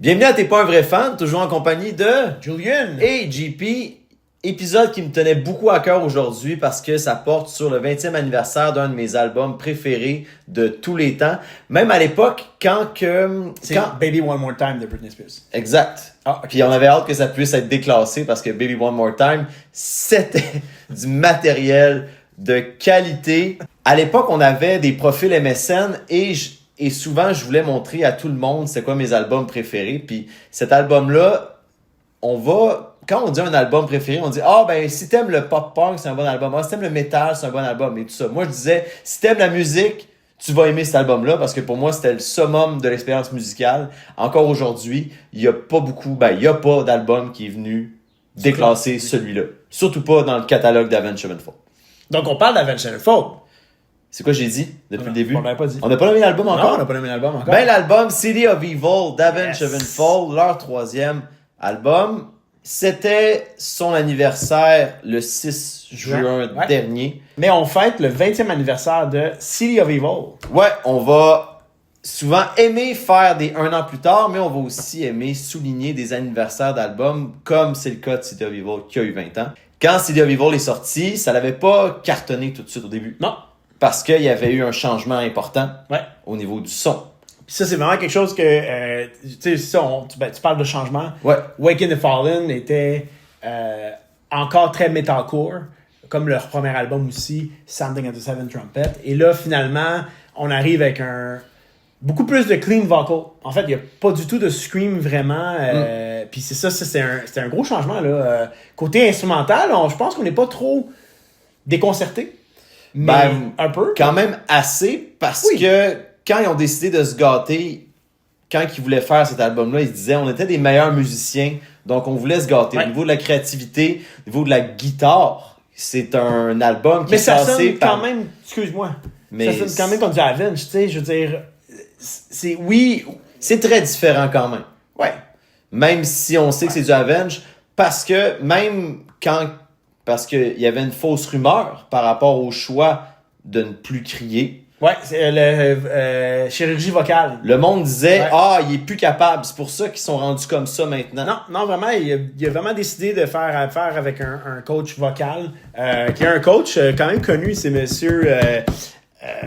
Bienvenue à T'es pas un vrai fan, toujours en compagnie de Julian et JP. Épisode qui me tenait beaucoup à cœur aujourd'hui parce que ça porte sur le 20e anniversaire d'un de mes albums préférés de tous les temps. Même à l'époque, C'est Baby One More Time de Britney Spears. Exact. Ah, ok. Puis on avait hâte que ça puisse être déclassé parce que Baby One More Time, c'était du matériel de qualité. À l'époque, on avait des profils MSN et souvent, je voulais montrer à tout le monde c'est quoi mes albums préférés. Puis cet album-là, quand on dit un album préféré, on dit « Ah, ben, si t'aimes le pop-punk, c'est un bon album. Ah, si t'aimes le métal, c'est un bon album. » Et tout ça. Moi, je disais, si t'aimes la musique, tu vas aimer cet album-là parce que pour moi, c'était le summum de l'expérience musicale. Encore aujourd'hui, il y a pas d'album qui est venu déclasser celui-là. Surtout pas dans le catalogue d'Avenged Sevenfold. Donc, on parle d'Avenged Sevenfold. C'est quoi j'ai dit depuis le début? On l'avait pas dit. On n'a pas nommé l'album encore? Non, on n'a pas nommé l'album encore. Ben, l'album City of Evil d'Avenged Yes. Sevenfold, leur 3e album. C'était son anniversaire le 6 juin Ouais. dernier. Mais on fête le 20e anniversaire de City of Evil. Ouais, on va souvent aimer faire des 1 an plus tard, mais on va aussi aimer souligner des anniversaires d'albums, comme c'est le cas de City of Evil qui a eu 20 ans. Quand City of Evil est sorti, ça n'avait pas cartonné tout de suite au début. Non. Parce qu'il y avait eu un changement important Ouais. au niveau du son. Puis ça, c'est vraiment quelque chose que, tu sais, tu parles de changement. Ouais. Wake in the Fallen était encore très metalcore, comme leur premier album aussi, Sounding at the Seven Trumpet. Et là, finalement, on arrive avec beaucoup plus de clean vocal. En fait, il n'y a pas du tout de scream vraiment. Puis c'est ça, c'était un gros changement. Là. Côté instrumental, je pense qu'on n'est pas trop déconcerté. Mais un peu. Quand même assez, parce que quand ils ont décidé de se gâter, quand ils voulaient faire cet album-là, ils se disaient on était des meilleurs musiciens, donc on voulait se gâter. Ouais. Au niveau de la créativité, au niveau de la guitare, c'est un album qui Mais est ça passé sonne quand même, excuse-moi, Mais ça sonne quand même comme du Avenged, tu sais, je veux dire, c'est très différent quand même. Ouais. Même si on sait que c'est du Avenged, parce qu'il y avait une fausse rumeur par rapport au choix de ne plus crier. Ouais, c'est chirurgie vocale. Le monde disait Ouais. il est plus capable, c'est pour ça qu'ils sont rendus comme ça maintenant. Non, vraiment, il a vraiment décidé de faire affaire avec un coach vocal, qui est un coach quand même connu, c'est monsieur...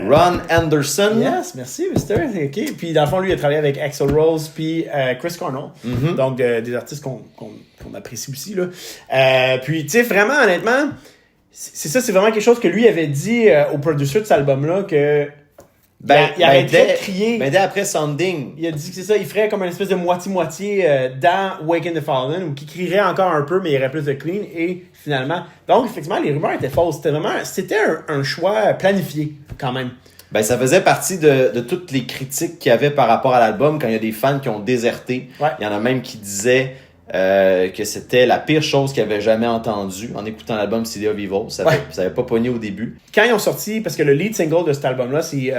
Ron Anderson. Yes, merci, Mister. OK. Puis, dans le fond, lui, il a travaillé avec Axl Rose puis Chris Cornell. Mm-hmm. Donc, des artistes qu'on apprécie aussi, là. Puis, tu sais, vraiment, honnêtement, c'est ça, c'est vraiment quelque chose que lui avait dit au producer de cet album-là, que il arrêtait de crier. Dès après Sounding. Il a dit que c'est ça, il ferait comme une espèce de moitié-moitié dans Wake in the Fallen, où il crierait encore un peu, mais il y aurait plus de clean, et finalement... Donc, effectivement, les rumeurs étaient fausses. C'était un choix planifié, quand même. Ben, ça faisait partie de toutes les critiques qu'il y avait par rapport à l'album, quand il y a des fans qui ont déserté. Ouais. Il y en a même qui disaient que c'était la pire chose qu'ils avaient jamais entendue en écoutant l'album City of Evil. Ça avait pas pogné au début. Quand ils ont sorti, parce que le lead single de cet album-là, c'est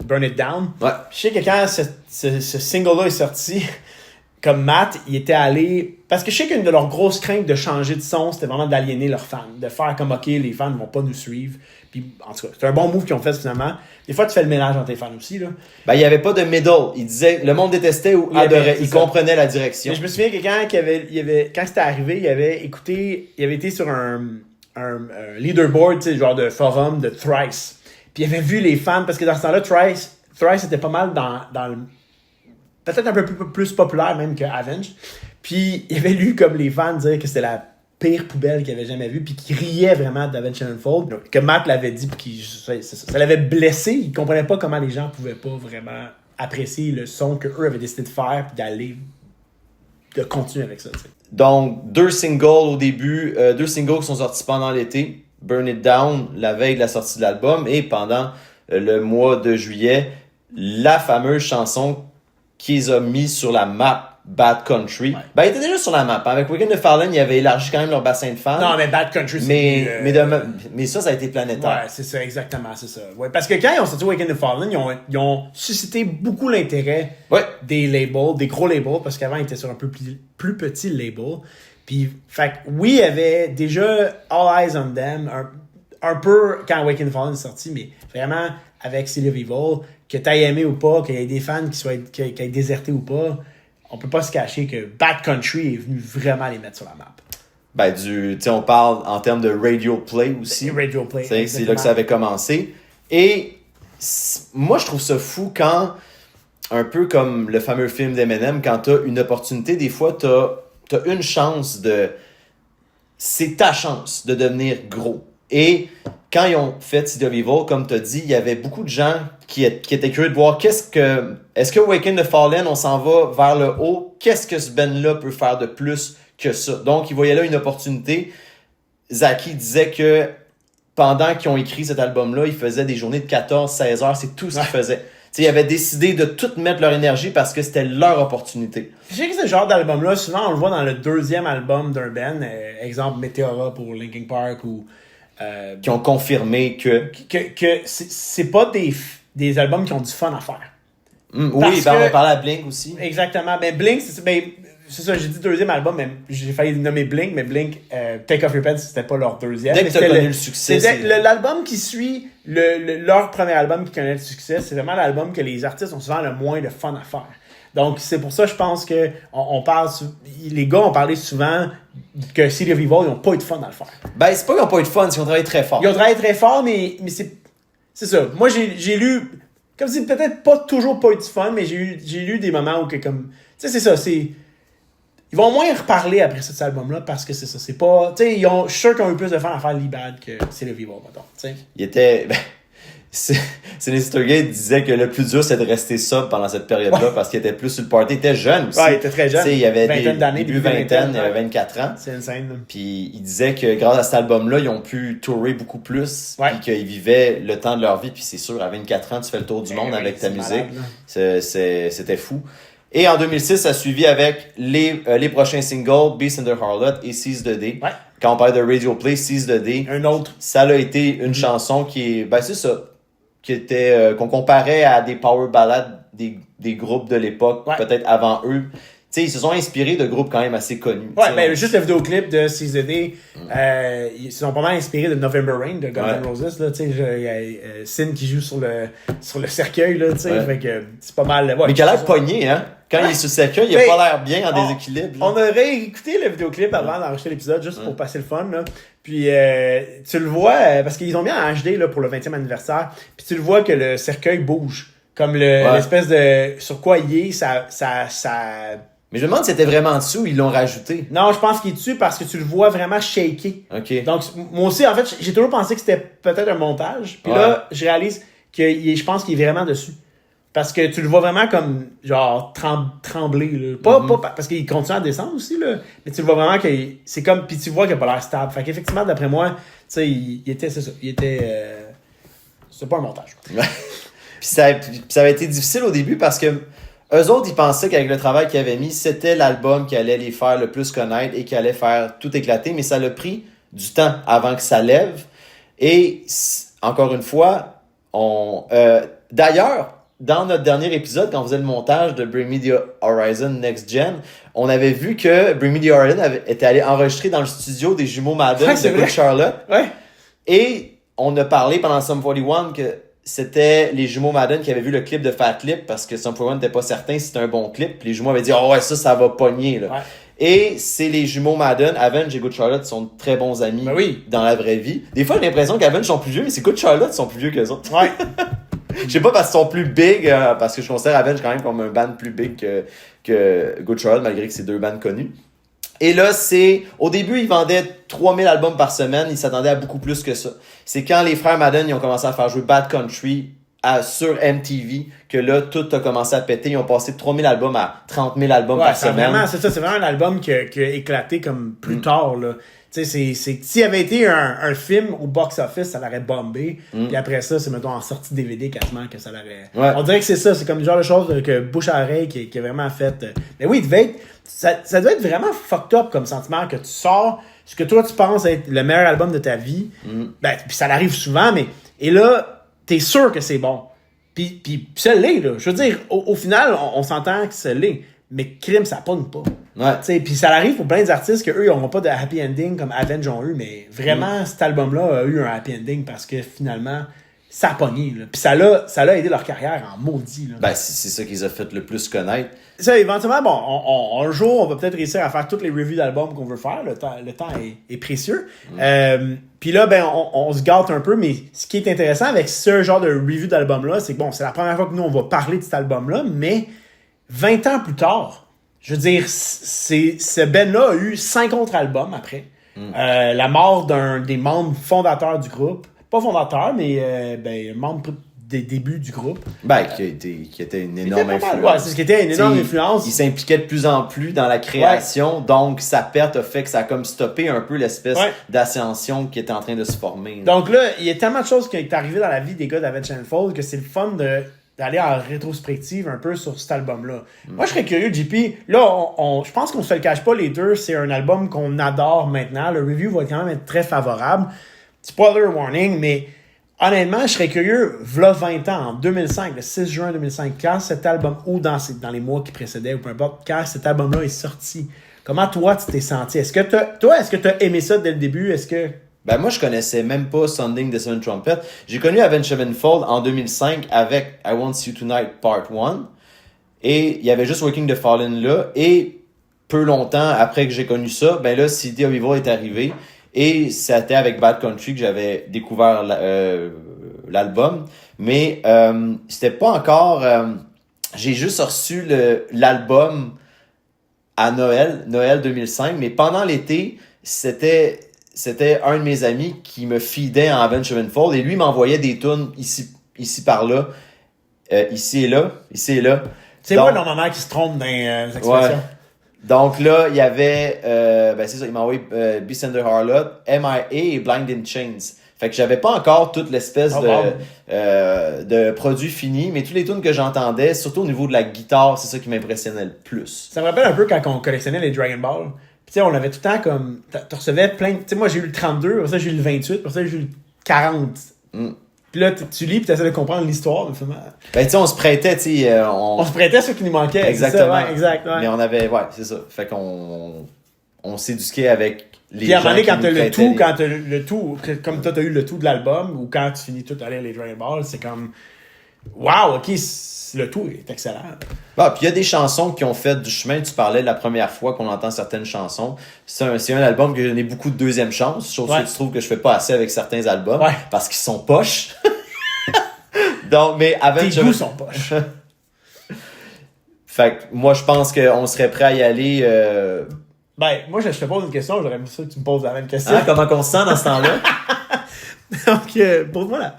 Burn It Down. Ouais. Je sais que quand ce single-là est sorti, comme Matt, il était allé... Parce que je sais qu'une de leurs grosses craintes de changer de son, c'était vraiment d'aliéner leurs fans. De faire comme, OK, les fans ne vont pas nous suivre. Puis, en tout cas, c'est un bon move qu'ils ont fait, finalement. Des fois, tu fais le mélange entre tes fans aussi, là. Ben, il y avait pas de middle. Il disait, le monde détestait ou adorait. Il comprenait la direction. Mais je me souviens que quand c'était arrivé, il avait été sur un leaderboard, tu sais, genre de forum de Thrice. Puis il avait vu les fans, parce que dans ce temps-là, Thrice était pas mal dans le... Peut-être un peu plus populaire même que Avenged. Puis il avait lu comme les fans dire que c'était la pire poubelle qu'il avait jamais vue, puis qu'il riait vraiment d'Avenged Sevenfold. Que Matt l'avait dit, puis ça l'avait blessé. Il comprenait pas comment les gens pouvaient pas vraiment apprécier le son qu'eux avaient décidé de faire, puis de continuer avec ça, tu sais. Donc, 2 singles au début, 2 singles qui sont sortis pendant l'été. Burn It Down, la veille de la sortie de l'album, et pendant le mois de juillet, la fameuse chanson qu'ils ont mis sur la map, Bad Country. Ouais. Ben, il était déjà sur la map. Avec Wake in the Fallen, ils avaient élargi quand même leur bassin de fans. Non, mais Bad Country, c'est... Mais ça a été planétaire. Ouais, c'est ça, exactement, c'est ça. Ouais, parce que quand ils ont sorti Wake in the Fallen, ils ont suscité beaucoup l'intérêt des labels, des gros labels, parce qu'avant, ils étaient sur un peu plus petit label. Puis, fait que, oui, il y avait déjà All Eyes on Them, un peu quand Wake in the Fallen est sorti, mais vraiment, avec City of Evil, que t'aies aimé ou pas, qu'il y ait des fans qui aient déserté ou pas, on peut pas se cacher que Bad Country est venu vraiment les mettre sur la map. Ben, on parle en termes de radio play aussi. Radio play. C'est là que ça avait commencé. Et moi, je trouve ça fou quand, un peu comme le fameux film d'Eminem, quand t'as une opportunité, des fois, t'as une chance de... C'est ta chance de devenir gros. Et quand ils ont fait City of Evil, comme t'as dit, il y avait beaucoup de gens qui étaient curieux de voir est-ce que Waken the Fallen, on s'en va vers le haut? Qu'est-ce que ce band-là peut faire de plus que ça? Donc, ils voyaient là une opportunité. Zaki disait que pendant qu'ils ont écrit cet album-là, ils faisaient des journées de 14-16 heures. C'est tout ce qu'ils faisaient. Ils avaient décidé de tout mettre leur énergie parce que c'était leur opportunité. Je sais que ce genre d'album-là, souvent on le voit dans le deuxième album d'un band, exemple Meteora pour Linkin Park ou... qui ont confirmé que c'est pas des albums qui ont du fun à faire. Oui, on va parler à Blink aussi. Exactement. Ben Blink, c'est ça, j'ai dit deuxième album, mais j'ai failli nommer Blink, mais Blink, Take Off Your Pants, c'était pas leur deuxième. Dès que t'as connu le succès. L'album qui suit leur premier album qui connaît le succès, c'est vraiment l'album que les artistes ont souvent le moins de fun à faire. Donc, c'est pour ça, je pense que les gars ont parlé souvent que City of Evil, ils n'ont pas eu de fun à le faire. Ben, c'est pas qu'ils n'ont pas eu de fun, c'est qu'ils ont travaillé très fort. Ils ont travaillé très fort, mais c'est ça. Moi, j'ai lu, comme c'est peut-être pas toujours pas eu de fun, mais j'ai lu des moments où que comme, tu sais, c'est ça, ils vont moins reparler après cet album-là parce que c'est ça, c'est pas, tu sais, je suis sûr qu'ils ont eu plus de fun à faire Libad que City of Evil, mettons, tu sais. Il était, Sinister Gate disait que le plus dur, c'est de rester sobre pendant cette période-là parce qu'il était plus sur le party. Il était jeune aussi. Ouais, il était très jeune. Il y avait début vingtaine, il avait 24 ans. C'est insane. Puis il disait que grâce à cet album-là, ils ont pu tourer beaucoup plus. Puis qu'ils vivaient le temps de leur vie. Puis c'est sûr, à 24 ans, tu fais le tour du monde avec ta musique. C'était fou. Et en 2006, ça a suivi avec les prochains singles, Beast and the Harlot et Seize the Day. Ouais. Quand on parlait de Radio Play, Seize the Day. Un autre. Ça a été une chanson qui est... Ben c'est ça. Qui était qu'on comparait à des power ballads des groupes de l'époque, peut-être avant eux. Tu sais, ils se sont inspirés de groupes quand même assez connus. Ouais, ben juste le vidéoclip de Seize the Day, ils se sont pas mal inspirés de November Rain de Guns N' Roses, là, tu sais, il y a Sin qui joue sur le cercueil, là, tu sais, fait que c'est pas mal. Mais qu'il a l'air pogné, hein? Quand il est sur le cercueil, il a pas l'air bien en déséquilibre. On aurait écouté le vidéoclip avant d'enregistrer l'épisode, juste pour passer le fun, là. Puis tu le vois, parce qu'ils ont mis en HD là, pour le 20e anniversaire, puis tu le vois que le cercueil bouge. Comme l'espèce de... Sur quoi il est, ça... Mais je me demande si c'était vraiment en dessous ou ils l'ont rajouté. Non, je pense qu'il est dessus parce que tu le vois vraiment shaker. OK. Donc, moi aussi, en fait, j'ai toujours pensé que c'était peut-être un montage. Puis là, je réalise que je pense qu'il est vraiment dessus. Parce que tu le vois vraiment comme, genre, trembler, là. Pas parce qu'il continue à descendre aussi, là. Mais tu le vois vraiment que c'est comme, puis tu vois qu'il a pas l'air stable. Fait qu'effectivement, d'après moi, tu sais, il était, c'est ça. Il était, c'est pas un montage. Puis ça avait été difficile au début parce que eux autres, ils pensaient qu'avec le travail qu'ils avaient mis, c'était l'album qui allait les faire le plus connaître et qui allait faire tout éclater. Mais ça a pris du temps avant que ça lève. Et, encore une fois, d'ailleurs, dans notre dernier épisode, quand on faisait le montage de Bring Me the Horizon Next Gen, on avait vu que Bring Me the Horizon était allé enregistrer dans le studio des jumeaux Madden de Good Charlotte. Ouais. Et on a parlé pendant Sum 41 que c'était les jumeaux Madden qui avaient vu le clip de Fat Lip parce que Sum 41 n'était pas certain si c'était un bon clip. Puis les jumeaux avaient dit « Oh ouais, ça va pogner. » là. Ouais. Et c'est les jumeaux Madden. Avenge et Good Charlotte sont de très bons amis dans la vraie vie. Des fois, j'ai l'impression qu'Avenge sont plus vieux, mais c'est Good Charlotte qui sont plus vieux qu'eux autres. Ouais. Je sais pas parce qu'ils sont plus big, parce que je considère Avenge quand même comme un band plus big que Good Charlotte, malgré que c'est deux bands connus. Et là, au début, ils vendaient 3000 albums par semaine, ils s'attendaient à beaucoup plus que ça. C'est quand les frères Madden, ils ont commencé à faire jouer Bad Country sur MTV, que là, tout a commencé à péter. Ils ont passé de 3000 albums à 30 000 albums par semaine. C'est vraiment un album qui a éclaté comme plus tard, là. Tu sais, s'il y avait été un film au box-office, ça l'aurait bombé. Puis après ça, c'est, mettons, en sortie DVD quasiment que ça l'aurait... Ouais. On dirait que c'est ça. C'est comme le genre de chose que bouche à oreille qui a vraiment fait... Mais oui, ça doit être vraiment fucked up comme sentiment que tu sors ce que toi, tu penses être le meilleur album de ta vie. Ben, puis ça arrive souvent, mais... Et là, t'es sûr que c'est bon. Puis ça l'est, là. Je veux dire, au final, on s'entend que ça l'est. Mais crime, ça pogne pas. Ouais. Puis ça arrive pour plein d'artistes qu'eux, ils n'auront pas de happy ending comme Avenge ont eu, mais vraiment, cet album-là a eu un happy ending parce que finalement, ça a pogné, là. Puis ça l'a aidé leur carrière en maudit, là. Ben, c'est ça qu'ils ont fait le plus connaître. Ça, éventuellement, bon, un jour, on va peut-être réussir à faire toutes les reviews d'albums qu'on veut faire. Le temps est précieux. Puis là, ben, on se gâte un peu, mais ce qui est intéressant avec ce genre de review d'album-là, c'est que bon, c'est la première fois que nous, on va parler de cet album-là, mais 20 ans plus tard, je veux dire, ce band-là a eu 5 autres albums après. La mort d'un des membres fondateurs du groupe. Pas fondateur, mais membre des débuts du groupe. Ben, qui était une énorme influence. Ouais, c'est ce qui était une énorme influence. Il s'impliquait de plus en plus dans la création, donc sa perte a fait que ça a comme stoppé un peu l'espèce d'ascension qui était en train de se former. Donc là, il y a tellement de choses qui sont arrivées dans la vie des gars d'Avenged Sevenfold que c'est le fun d'aller en rétrospective un peu sur cet album-là. Moi, je serais curieux, JP. Là, je pense qu'on se le cache pas, les deux. C'est un album qu'on adore maintenant. Le review va quand même être très favorable. Spoiler warning, mais honnêtement, je serais curieux, v'là 20 ans, en 2005, le 6 juin 2005, quand cet album, ou dans les mois qui précédaient, ou peu importe, quand cet album-là est sorti, comment toi, tu t'es senti? Est-ce que t'as aimé ça dès le début? Est-ce que... Ben, moi, je connaissais même pas Sounding the Seven Trumpet. J'ai connu Avenged Sevenfold en 2005 avec I Want You Tonight Part 1. Et il y avait juste Working the Fallen là. Et peu longtemps après que j'ai connu ça, ben là, City of Evil est arrivé. Et c'était avec Bad Country que j'avais découvert l'album. Mais c'était pas encore... j'ai juste reçu l'album à Noël 2005. Mais pendant l'été, c'était un de mes amis qui me feedait en Avenged Sevenfold. Et lui m'envoyait des tunes ici par là. Ici et là. C'est moi, normalement, qui se trompe dans les expressions. Ouais. Donc là, il y avait, c'est ça, il m'a envoyé Beast and the Harlot, MIA et Blind in Chains. Fait que j'avais pas encore toute l'espèce de produit fini, mais tous les tunes que j'entendais, surtout au niveau de la guitare, c'est ça qui m'impressionnait le plus. Ça me rappelle un peu quand on collectionnait les Dragon Ball. Puis tu sais, on avait tout le temps comme, tu recevais plein, tu sais, moi j'ai eu le 32, pour ça j'ai eu le 28, pour ça j'ai eu le 40. Puis là, tu lis, puis tu essaies de comprendre l'histoire. Ben, tu sais, on se prêtait, tu sais. On se prêtait ce qui nous manquait. Exactement. Ça, ouais, exact, ouais. Mais on avait, c'est ça. Fait qu'on s'éduquait avec les puis à un gens moment donné, qui quand nous t'as le prêtaient tout, quand t'as le tout, comme toi, t'as eu le tout de l'album, ou quand tu finis tout à lire les Dragon Ball, c'est comme, wow, ok, le tout est excellent. Bah, puis il y a des chansons qui ont fait du chemin. Tu parlais de la première fois qu'on entend certaines chansons. C'est un album que j'ai donné beaucoup de deuxième chance. Chose que tu trouves que je fais pas assez avec certains albums. Ouais. Parce qu'ils sont poches. Donc, mais avec tes goûts sont poches. Fait que moi, je pense qu'on serait prêt à y aller. Ben, moi, je te pose une question. J'aurais aimé ça que tu me poses la même question. Comment on se sent dans ce temps-là? Donc, pour moi, là.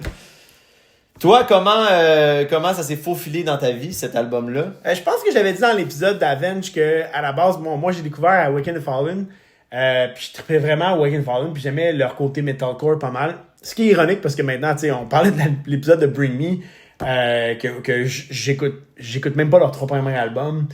Toi, comment ça s'est faufilé dans ta vie, cet album-là? Je pense que j'avais dit dans l'épisode d'Avenge que, à la base, moi j'ai découvert Awaken the Fallen. Puis je trippais vraiment Awaken the Fallen. Puis j'aimais leur côté metalcore pas mal. Ce qui est ironique parce que maintenant, tu sais, on parlait de l'épisode de Bring Me, que j'écoute même pas leur 3 premiers albums.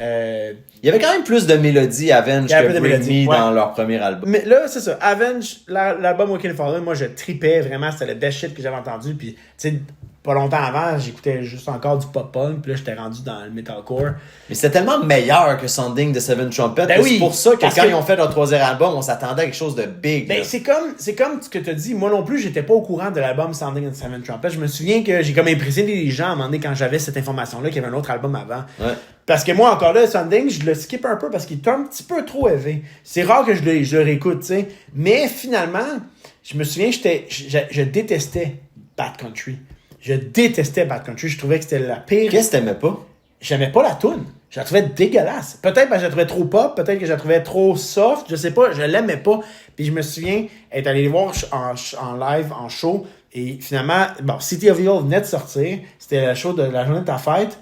Il y avait quand même plus de mélodies Avenge que Bring Me dans leur premier album. Mais là, c'est ça. Avenge, l'album Awaken the Fallen, moi, je tripais vraiment. C'était le best shit que j'avais entendu. Puis, tu sais, pas longtemps avant, j'écoutais juste encore du pop-punk. Puis là, j'étais rendu dans le metalcore. Mais c'était tellement meilleur que Sounding the Seven Trumpet. Ben oui, c'est pour ça que quand ils ont fait leur 3e album, on s'attendait à quelque chose de big. Ben, c'est comme ce que tu as dit. Moi non plus, j'étais pas au courant de l'album Sounding the Seven Trumpet. Je me souviens que j'ai comme impressionné les gens à un moment donné quand j'avais cette information-là qu'il y avait un autre album avant. Ouais. Parce que moi, encore là, Sounding, je le skip un peu parce qu'il est un petit peu trop élevé. C'est rare que je le réécoute, tu sais. Mais finalement, je me souviens, je détestais Bad Country. Je détestais Bad Country. Je trouvais que c'était la pire. Qu'est-ce que t'aimais pas? J'aimais pas la toune. Je la trouvais dégueulasse. Peut-être que je la trouvais trop pop, peut-être que je la trouvais trop soft, je sais pas, je l'aimais pas. Puis je me souviens être allé les voir en live, en show, et finalement, bon, City of Evil venait de sortir, c'était le show de la journée de ta fête,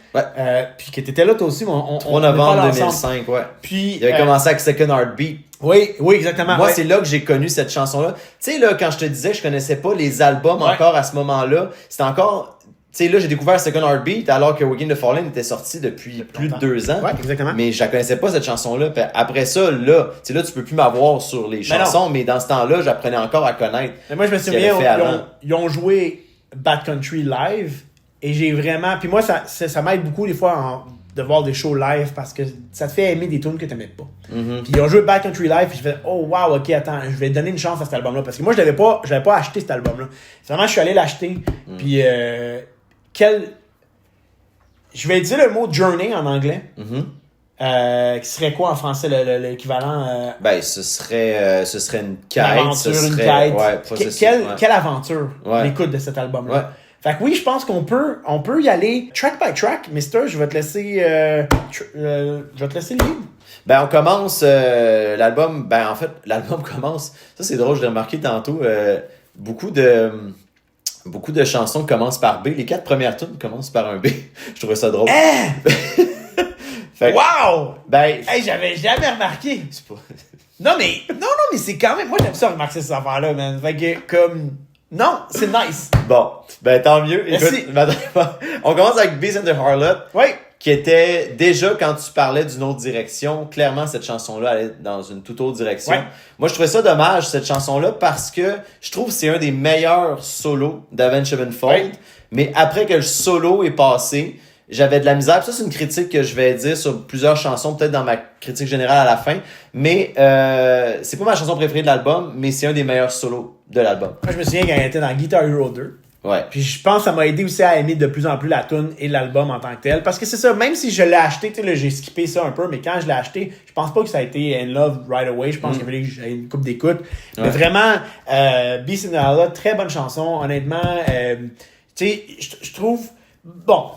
puis que t'étais là toi aussi, 3 novembre 2005, ouais. Puis, il avait commencé avec Second Heartbeat. Oui, exactement. Moi, c'est là que j'ai connu cette chanson-là. Tu sais, là, quand je te disais que je connaissais pas les albums encore à ce moment-là, c'était encore... Tu sais, là, j'ai découvert Second Heartbeat alors que Waking the Fallen était sorti depuis plus de 2 ans. Ouais, exactement. Mais je la connaissais pas, cette chanson-là. Puis après ça, là, tu sais, là, tu peux plus m'avoir sur les chansons, mais dans ce temps-là, j'apprenais encore à connaître. Mais moi, je me souviens, ils ont joué Bad Country live et j'ai vraiment... Puis moi, ça m'aide beaucoup des fois de voir des shows live parce que ça te fait aimer des tunes que t'aimais pas. Puis ils ont joué Backcountry Live, puis je fais oh wow, ok, attends, je vais donner une chance à cet album-là. Parce que moi, je l'avais pas acheté cet album-là. Finalement, je suis allé l'acheter. Puis je vais dire le mot journey en anglais. Qui serait quoi en français l'équivalent? Ben, ce serait une quête. Une aventure, une quête. Ouais, quelle aventure l'écoute de cet album-là. Ouais. Fait que oui, je pense qu'on peut y aller track by track. Mister, je vais te laisser le lead. Ben, on commence l'album. Ben, en fait, l'album commence. Ça, c'est drôle, je l'ai remarqué tantôt. Beaucoup de chansons commencent par B. Les 4 premières tunes commencent par un B. Je trouvais ça drôle. Fait que, wow! Ben, hey, j'avais jamais remarqué. C'est pas... Non, mais c'est quand même. Moi, j'aime ça remarquer ces affaires-là, man. Fait que, comme. Non, c'est nice. Bon, ben tant mieux. Merci. Écoute, on commence avec Beast and the Harlot. Oui. Qui était déjà, quand tu parlais d'une autre direction, clairement, cette chanson-là allait dans une toute autre direction. Ouais. Moi, je trouvais ça dommage, cette chanson-là, parce que je trouve que c'est un des meilleurs solos d'Avenged Sevenfold. Ouais. Mais après que le solo est passé, j'avais de la misère. Puis ça, c'est une critique que je vais dire sur plusieurs chansons, peut-être dans ma critique générale à la fin. Mais c'est pas ma chanson préférée de l'album, mais c'est un des meilleurs solos de l'album. Moi, je me souviens quand elle était dans Guitar Hero 2. Ouais. Puis je pense que ça m'a aidé aussi à aimer de plus en plus la tune et l'album en tant que tel. Parce que c'est ça, même si je l'ai acheté, tu sais, là, j'ai skippé ça un peu, mais quand je l'ai acheté, je pense pas que ça a été in love right away. Je pense qu'il fallait que j'aie une coupe d'écoute. Ouais. Mais vraiment, Beast in the Harlot, très bonne chanson. Honnêtement, tu sais, je trouve... Bon.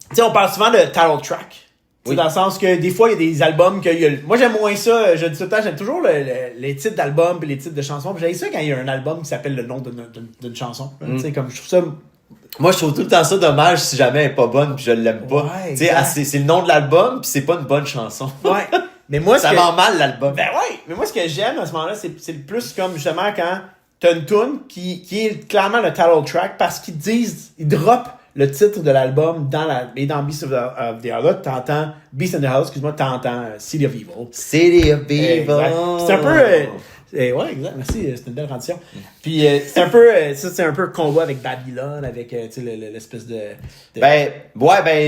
Tu sais, on parle souvent de title track. Oui. Dans le sens que des fois, il y a des albums que... Moi, j'aime moins ça. Je dis tout le temps, j'aime toujours les titres d'albums et les titres de chansons. Puis j'aime ça quand il y a un album qui s'appelle le nom d'une chanson. Tu sais, comme je trouve ça... Moi, je trouve tout le temps ça dommage si jamais elle est pas bonne puis je l'aime pas. Ouais, tu sais, c'est le nom de l'album puis c'est pas une bonne chanson. Ouais. Mais moi, ça rend mal l'album. Ben ouais. Mais moi, ce que j'aime à ce moment-là, c'est le plus comme justement quand t'as une tune qui est clairement le title track parce qu'ils droppent le titre de l'album et dans Beast of the Harlot, t'entends Beast and the Harlot, excuse-moi, t'entends City of Evil. City of Evil. C'est un peu... ouais, exact. Merci, c'est une belle rendition. Puis c'est un peu... ça, c'est un peu combat avec Babylone, avec l'espèce de... Ben,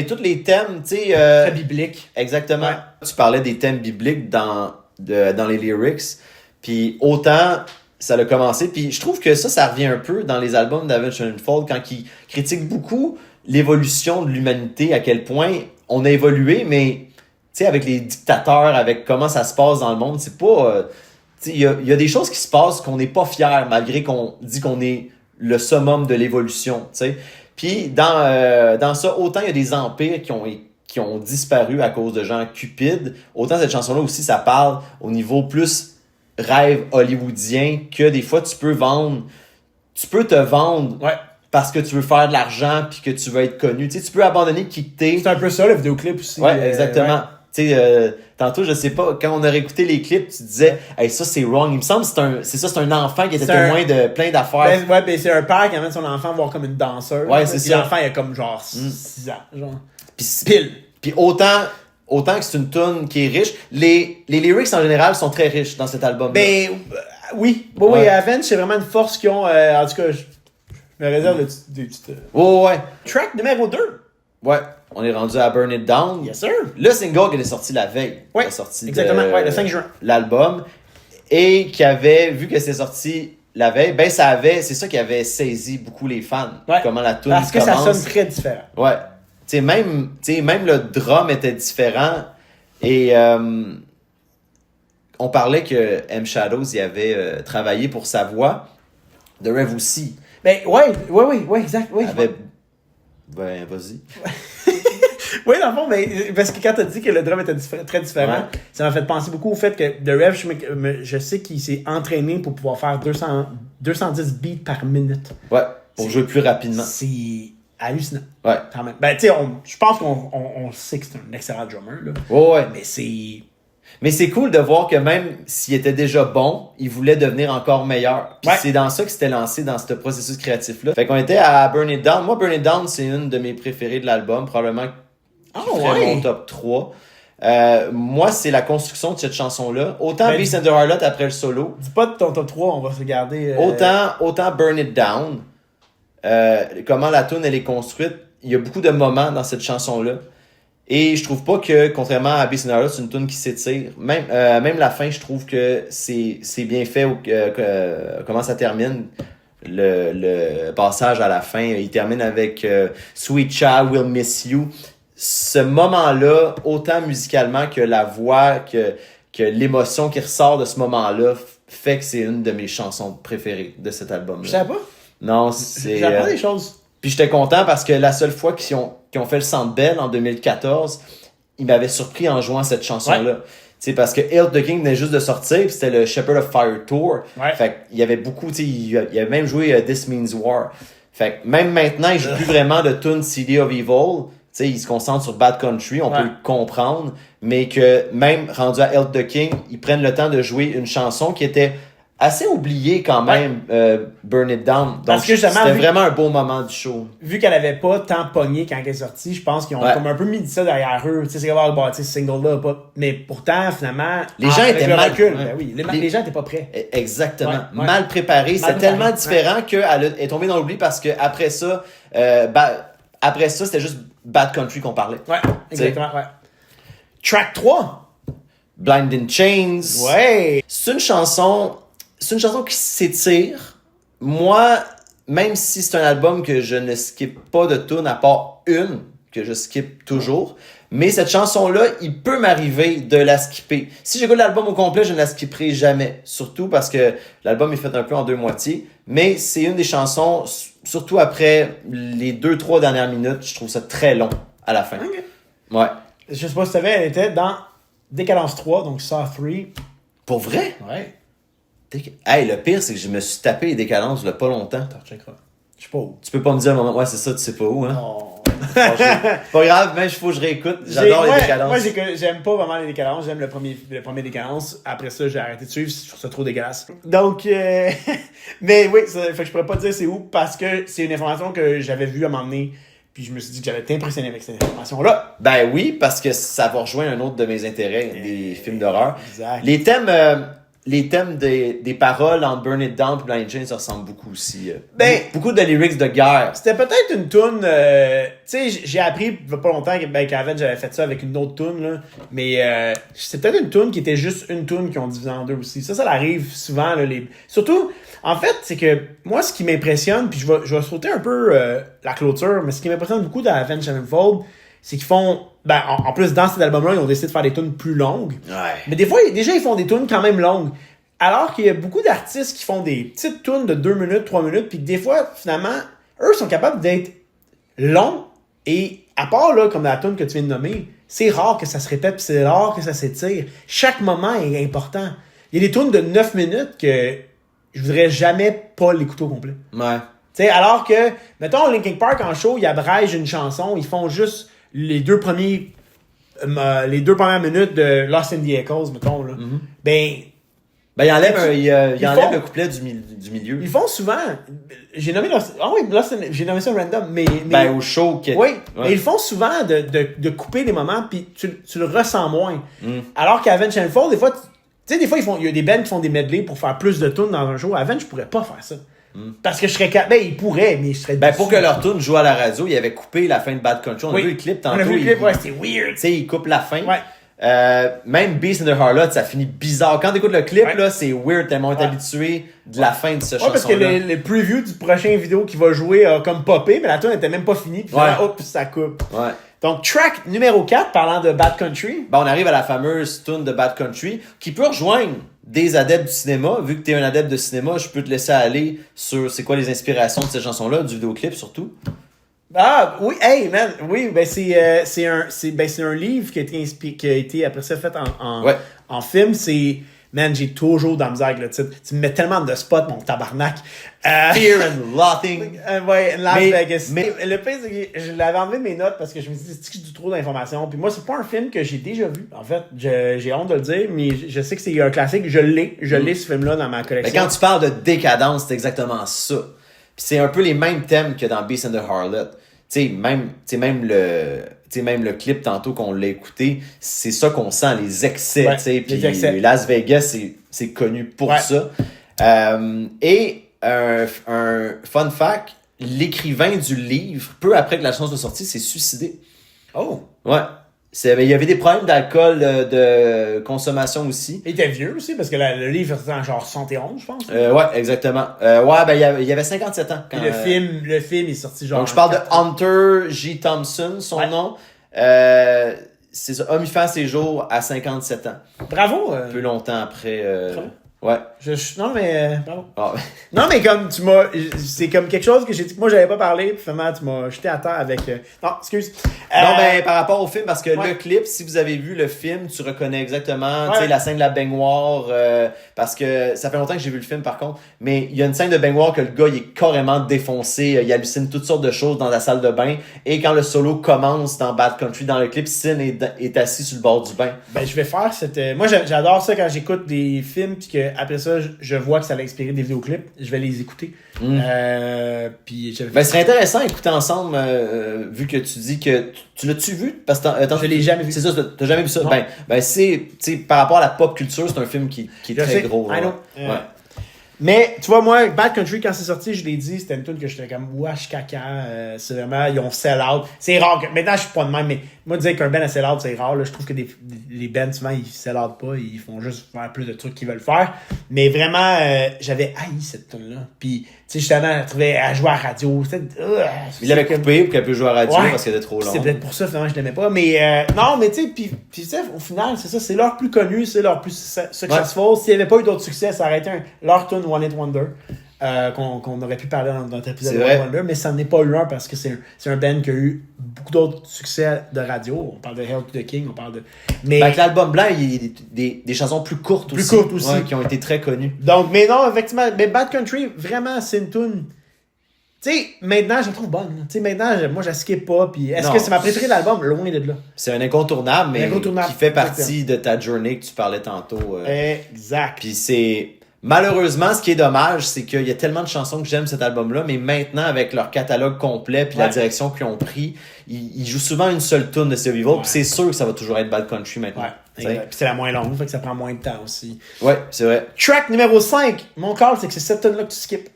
tous les thèmes, tu sais... très bibliques. Exactement. Ouais. Tu parlais des thèmes bibliques dans les lyrics. Puis autant... Ça a commencé, puis je trouve que ça revient un peu dans les albums d'Avenged Sevenfold quand ils critiquent beaucoup l'évolution de l'humanité, à quel point on a évolué, mais tu sais, avec les dictateurs, avec comment ça se passe dans le monde, c'est pas... tu sais, il y a des choses qui se passent qu'on n'est pas fiers, malgré qu'on dit qu'on est le summum de l'évolution, tu sais. Puis dans ça, autant il y a des empires qui ont disparu à cause de gens cupides, autant cette chanson-là aussi, ça parle au niveau plus... rêve hollywoodien que des fois tu peux te vendre ouais. Parce que tu veux faire de l'argent puis que tu veux être connu. Tu sais, tu peux abandonner qui t'es. C'est un peu ça le vidéoclip aussi. Ouais, exactement. Tu sais, tantôt, je sais pas, quand on a réécouté les clips, tu disais, hey, ça c'est wrong. Il me semble que c'est un enfant qui était témoin de plein d'affaires. Ben c'est un père qui amène son enfant voir comme une danseuse. Ouais, c'est ça. L'enfant il a comme genre 6 ans, genre. Puis autant que c'est une tune qui est riche, les lyrics en général sont très riches dans cet album. Ben oui. Oui, Avenged, c'est vraiment une force qu'ils ont. En tout cas, je me réserve des petites. Ouais. Track numéro 2. Ouais. On est rendu à Burn It Down. Yes, sir. Le single qui est sorti la veille. Oui, exactement. Le 5 juin. L'album. Et qui avait, vu que c'est sorti la veille, ben c'est ça qui avait saisi beaucoup les fans. Ouais. Comment la tune commence. Parce que ça sonne très différent. Ouais. Tu sais, même le drum était différent. Et on parlait que M. Shadows y avait travaillé pour sa voix. The Rev aussi. Ben, ouais, exact. Ouais, Ben, vas-y. Oui, dans le fond, mais parce que quand t'as dit que le drum était très différent, ça m'a fait penser beaucoup au fait que The Rev, je sais qu'il s'est entraîné pour pouvoir faire 210 beats par minute. Ouais, pour jouer plus rapidement. C'est hallucinant. Ouais. Quand même. Ben, tu sais, je pense qu'on sait que c'est un excellent drummer, là. Ouais. Mais c'est cool de voir que même s'il était déjà bon, il voulait devenir encore meilleur. Puis c'est dans ça qu'il s'était lancé dans ce processus créatif-là. Fait qu'on était à Burn It Down. Moi, Burn It Down, c'est une de mes préférées de l'album. Probablement mon top 3. Moi, c'est la construction de cette chanson-là. Autant Beast and the Harlot après le solo. Dis pas de ton top 3, on va se regarder. Autant Burn It Down. Comment la tune elle est construite. il y a beaucoup de moments dans cette chanson-là. Et je trouve pas que, contrairement à Beast in the Heart, c'est une tune qui s'étire. Même la fin, je trouve que c'est bien fait, comment ça termine. Le passage à la fin, il termine avec Sweet Child Will Miss You. Ce moment-là, autant musicalement que la voix, que l'émotion qui ressort de ce moment-là, fait que c'est une de mes chansons préférées de cet album-là. Je savais pas. Non, c'est... J'apprends des choses. Puis j'étais content parce que la seule fois qu'ils ont fait le Centre Bell en 2014, ils m'avaient surpris en jouant cette chanson-là. Tu sais, parce que Hail the King venait juste de sortir, puis c'était le Shepherd of Fire Tour. Ouais. Fait qu'il y avait beaucoup, tu sais, il avait même joué This Means War. Fait que même maintenant, il joue plus vraiment de tune City of Evil. Tu sais, il se concentre sur Bad Country, on peut le comprendre, mais que même rendu à Hail the King, ils prennent le temps de jouer une chanson qui était assez oublié quand même, Burn It Down. Donc, parce que c'était vraiment un beau moment du show. Vu qu'elle avait pas tant pogné quand elle est sortie, je pense qu'ils ont comme un peu mis ça derrière eux. Tu sais, c'est comme, bah, tu sais, ce single-là, pas. Mais pourtant, finalement. Les gens étaient mal. Recul, ben oui, les gens étaient pas prêts. Exactement. Mal préparés. C'est tellement différent qu'elle est tombée dans l'oubli parce que après ça, c'était juste Bad Country qu'on parlait. Ouais, exactement, Track 3. Blind in Chains. Ouais. C'est une chanson qui s'étire. Moi, même si c'est un album que je ne skip pas de tune à part une, que je skip toujours, mais cette chanson-là, il peut m'arriver de la skipper. Si j'écoute l'album au complet, je ne la skipperai jamais. Surtout parce que l'album est fait un peu en deux moitiés. Mais c'est une des chansons, surtout après les 2-3 dernières minutes, je trouve ça très long à la fin. Okay. Ouais. Je sais pas si tu savais, elle était dans Décadence 3, donc Saw 3. Pour vrai? Ouais. Hey, le pire, c'est que je me suis tapé les décadences il y a pas longtemps. Attends, checkeras. Je sais pas où. Tu peux pas me dire un moment, ouais, c'est ça, tu sais pas où, hein? Oh. Pas grave, mais il faut que je réécoute. J'adore les décadences. Moi, j'aime pas vraiment les décadences. J'aime le premier décadence. Après ça, j'ai arrêté de suivre. Je trouve ça trop dégueulasse. Donc, mais oui, fait que je pourrais pas te dire c'est où parce que c'est une information que j'avais vue à un moment donné. Puis je me suis dit que j'allais être impressionné avec cette information-là. Ben oui, parce que ça va rejoindre un autre de mes intérêts, des films d'horreur. Exact. Les thèmes des paroles en Burn It Down et Blind Chains ressemblent beaucoup aussi. Beaucoup de lyrics de guerre. C'était peut-être une toune... tu sais, j'ai appris il y a pas longtemps qu'avant j'avais fait ça avec une autre toune, là. Mais c'était peut-être une toune qui était juste une toune qui ont divisé en deux aussi. Ça arrive souvent. Là, surtout, en fait, c'est que moi, ce qui m'impressionne, puis je vais sauter un peu la clôture, mais ce qui m'impressionne beaucoup dans Avenged Sevenfold, c'est qu'ils font... Ben, en plus, dans cet album-là, ils ont décidé de faire des tunes plus longues. Ouais. Mais des fois, déjà, ils font des tunes quand même longues. Alors qu'il y a beaucoup d'artistes qui font des petites tunes de 2 minutes, 3 minutes, puis que des fois, finalement, eux sont capables d'être longs. Et à part, là, comme la tune que tu viens de nommer, c'est rare que ça se répète, puis c'est rare que ça s'étire. Chaque moment est important. Il y a des tunes de 9 minutes que je voudrais jamais pas l'écouter au complet. Ouais. T'sais, alors que, mettons, Linkin Park en show, ils abrègent une chanson, ils font juste les deux premières minutes de Lost in the Echoes, mettons, là. Mm-hmm. Il enlève le couplet du milieu. Ils font souvent. J'ai nommé j'ai nommé ça random, mais au show. Oui, ouais. Mais ils font souvent de couper des moments, puis tu le ressens moins. Alors qu'Avenged Sevenfold, des fois, tu sais, des fois, il y a des bands qui font des medley pour faire plus de tunes dans un show. Avenged, je pourrais pas faire ça. Parce que je serais ils pourraient, mais je serais pour que leur tune joue à la radio, ils avaient coupé la fin de Bad Country. On a vu le clip tantôt. On a vu le clip, c'était weird. Tu sais, ils coupent la fin. Ouais. Même Beast in the Harlot, ça finit bizarre. Quand t'écoutes le clip, là, c'est weird tellement on est habitué de la fin de ce chanson-là. Parce que le preview du prochain vidéo qui va jouer a comme popé, mais la tune était même pas finie. Puis hop, ça coupe. Ouais. Donc, track numéro 4, parlant de Bad Country. On arrive à la fameuse tune de Bad Country, qui peut rejoindre des adeptes du cinéma. Vu que t'es un adepte de cinéma, je peux te laisser aller sur c'est quoi les inspirations de cette chanson-là, du vidéoclip surtout. Ah, oui, hey, man, oui, c'est un livre qui a été après ça fait en film. C'est, man, j'ai toujours dans la misère avec le titre. Tu me mets tellement de spot, mon tabarnak. Fear and Loathing. Las Vegas. Mais le pire, c'est que je l'avais enlevé de mes notes parce que je me disais, c'est que j'ai trop d'informations. Puis moi, c'est pas un film que j'ai déjà vu. En fait, j'ai honte de le dire, mais je sais que c'est un classique. Je l'ai ce film-là dans ma collection. Mais quand tu parles de décadence, c'est exactement ça. Puis c'est un peu les mêmes thèmes que dans Beast and the Harlot. Tu sais, même le clip tantôt qu'on l'a écouté, c'est ça qu'on sent, les excès. Puis Las Vegas, c'est connu pour ça. Et un fun fact, l'écrivain du livre, peu après que la chanson soit sortie, s'est suicidé. Oh! Ouais. Il y avait des problèmes d'alcool, de consommation aussi. Il était vieux aussi, parce que le livre était en genre 71, je pense. Ouais, exactement. Ouais, ben il y avait 57 ans. Quand, Et le film est sorti genre... Donc je parle de Hunter G. Thompson, son nom. C'est ça, homme, il fait ses jours à 57 ans. Bravo! Un peu longtemps après. Bravo. Ouais. Non, mais... bravo. Ah. Non, mais comme tu m'as... C'est comme quelque chose que j'ai dit que moi, j'avais pas parlé, puis finalement, tu m'as jeté à terre avec... Non, excuse. Non, ben, par rapport au film, parce que ouais. le clip, si vous avez vu le film, tu reconnais exactement, Ouais. tu sais, la scène de la baignoire, parce que ça fait longtemps que j'ai vu le film, par contre, mais il y a une scène de baignoire que le gars, il est carrément défoncé, il hallucine toutes sortes de choses dans la salle de bain, et quand le solo commence dans Bad Country, dans le clip, Sin est assis sur le bord du bain. Ben, je vais faire cette... Moi, j'adore ça quand j'écoute des films, puis que après ça, je vois que ça va inspirer des vidéoclips, je vais les écouter. Puis Ben, ce serait intéressant d'écouter ensemble, vu que tu dis que... Tu l'as-tu vu? Parce que je l'ai jamais vu. C'est ça, t'as jamais vu ça? Non. Ben c'est, tu sais, par rapport à la pop culture, c'est un film qui est Je très sais, gros. I know. Ouais. Mais, tu vois, moi, Bad Country, quand c'est sorti, je l'ai dit, c'était une tune que j'étais comme, wesh, caca, c'est vraiment, ils ont sell out. C'est rare que, maintenant, je suis pas de même, mais moi, dire qu'un band a sell out, c'est rare, là. Je trouve que les bands, souvent, ils sell out pas, ils font juste faire plus de trucs qu'ils veulent faire. Mais vraiment, j'avais haï cette tune-là. Puis, tu sais, justement, elle trouvait à jouer à la radio. Il l'avait coupé pour qu'elle puisse jouer à la radio parce qu'elle était trop longue. C'est peut-être pour ça, finalement, je l'aimais pas. Mais, non, mais tu sais, puis tu sais, au final, c'est ça, c'est leur plus connu, c'est leur plus successful. S'il n'y avait pas eu d'autres succès, ça aurait été leur tune One Hit Wonder. Qu'on aurait pu parler dans notre épisode de One Hit Wonder, mais ça n'est pas eu un parce que c'est un band qui a eu beaucoup d'autres succès de radio. On parle de Hail to the King, on parle de. Mais avec l'album blanc, il y a des chansons plus courtes aussi. Ouais, qui ont été très connues. Donc, mais non, effectivement, mais Bad Country, vraiment, c'est une tune. Tu sais, maintenant, je la trouve bonne. Tu sais, maintenant, moi, je la skip pas. Puis, est-ce que c'est ma préférée de l'album? Loin de là. C'est un incontournable, mais qui fait partie de ta journée que tu parlais tantôt. Exact. Puis c'est. Malheureusement, ce qui est dommage, c'est qu'il y a tellement de chansons que j'aime cet album-là, mais maintenant, avec leur catalogue complet puis la direction qu'ils ont pris, ils jouent souvent une seule tune de Sea of Evil, puis c'est sûr que ça va toujours être Bad Country maintenant. Puis c'est la moins longue, fait que ça prend moins de temps aussi. Ouais, c'est vrai. Track numéro 5, mon call, c'est que c'est cette tune-là que tu skips.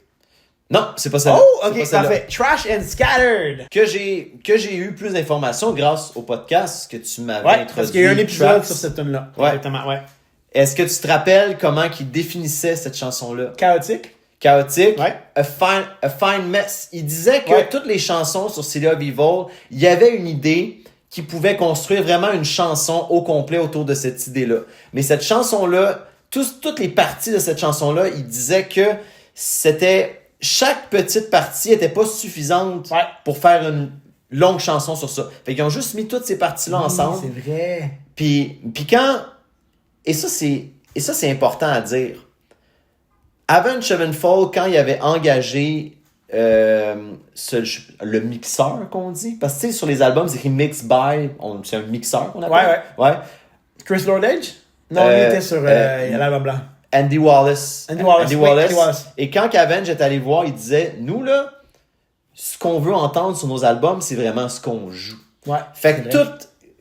Non, c'est pas celle-là. Oh, ok, parfait. Trash and Scattered. Que j'ai eu plus d'informations grâce au podcast que tu m'avais introduit. Parce qu'il y a eu un épisode sur cette tune-là. Ouais. Exactement, ouais. Est-ce que tu te rappelles comment il définissait cette chanson-là? Chaotique. Ouais. A fine mess. Il disait que toutes les chansons sur City of Evil, il y avait une idée qui pouvait construire vraiment une chanson au complet autour de cette idée-là. Mais cette chanson-là, toutes les parties de cette chanson-là, il disait que chaque petite partie était pas suffisante pour faire une longue chanson sur ça. Fait qu'ils ont juste mis toutes ces parties-là ensemble. C'est vrai. Puis quand... Et ça, c'est important à dire. Avenged Sevenfold, quand il avait engagé le mixeur qu'on dit, parce que tu sais, sur les albums, c'est écrit Mix by, c'est un mixeur qu'on appelle. Ouais. Chris Lord-Edge? Non, il était sur l'album blanc. Andy Wallace. Andy Wallace. Et quand Avenged est allé voir, il disait, nous là, ce qu'on veut entendre sur nos albums, c'est vraiment ce qu'on joue. Ouais. Fait que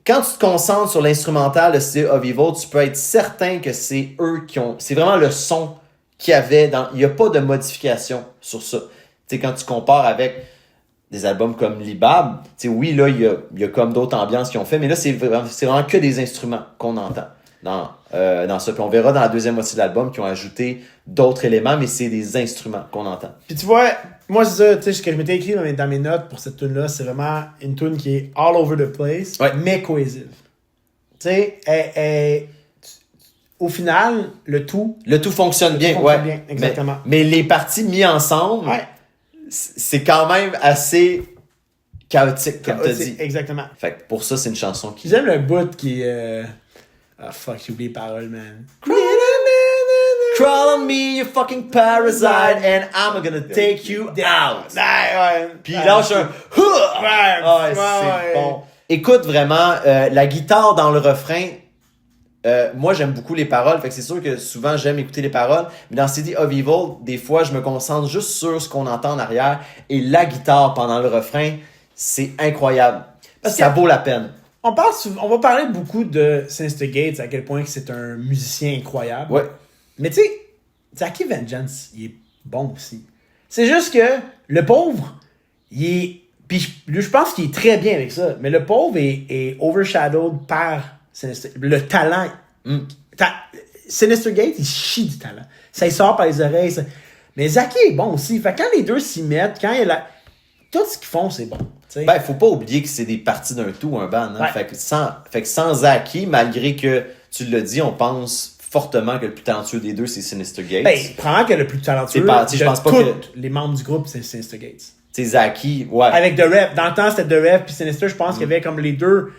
quand tu te concentres sur l'instrumental de City of Evil, tu peux être certain que c'est eux qui ont... C'est vraiment le son qu'il y avait dans... Il n'y a pas de modification sur ça. Tu sais, quand tu compares avec des albums comme Libab, tu sais, oui, là, il y a comme d'autres ambiances qu'ils ont fait, mais là, c'est vraiment que des instruments qu'on entend dans ça. Puis on verra dans la deuxième moitié de l'album qu'ils ont ajouté d'autres éléments, mais c'est des instruments qu'on entend. Puis tu vois, moi, c'est ça, tu sais, ce que je m'étais écrit dans mes notes pour cette tune-là, c'est vraiment une tune qui est all over the place, mais cohésive. Tu sais, au final, le tout fonctionne bien, exactement. Mais les parties mises ensemble, c'est quand même assez chaotique, comme tu as dit. Exactement. Fait que pour ça, c'est une chanson qui... J'aime le bout qui est... Ah, fuck, j'ai oublié les paroles, man. Crawl on me, you fucking parasite, and I'm gonna take you out. Puis il lâche un... c'est bon. Écoute, vraiment, la guitare dans le refrain... moi, j'aime beaucoup les paroles, fait que c'est sûr que souvent, j'aime écouter les paroles. Mais dans City of Evil, des fois, je me concentre juste sur ce qu'on entend en arrière. Et la guitare pendant le refrain, c'est incroyable. Ça vaut la peine. On va parler beaucoup de Sinister the Gates, à quel point c'est un musicien incroyable. Ouais. Mais tu sais, Jackie Vengeance, il est bon aussi. C'est juste que le pauvre, Puis je pense qu'il est très bien avec ça. Mais le pauvre est overshadowed par le talent. Sinister Gates, il chie du talent. Ça il sort par les oreilles. Mais Zaki est bon aussi. Fait que quand les deux s'y mettent, tout ce qu'ils font, c'est bon. T'sais. Ben, faut pas oublier que c'est des parties d'un tout, un band. Hein? Ouais. Fait que sans Zaki, malgré que tu l'as dit, on pense fortement que le plus talentueux des deux, c'est Sinister Gates. Ben, probablement que le plus talentueux je pense pas que les membres du groupe, c'est Sinister Gates. C'est Zaki, ouais. Avec The Rev. Dans le temps, c'était The Rev puis Sinister. Je pense qu'il y avait comme les deux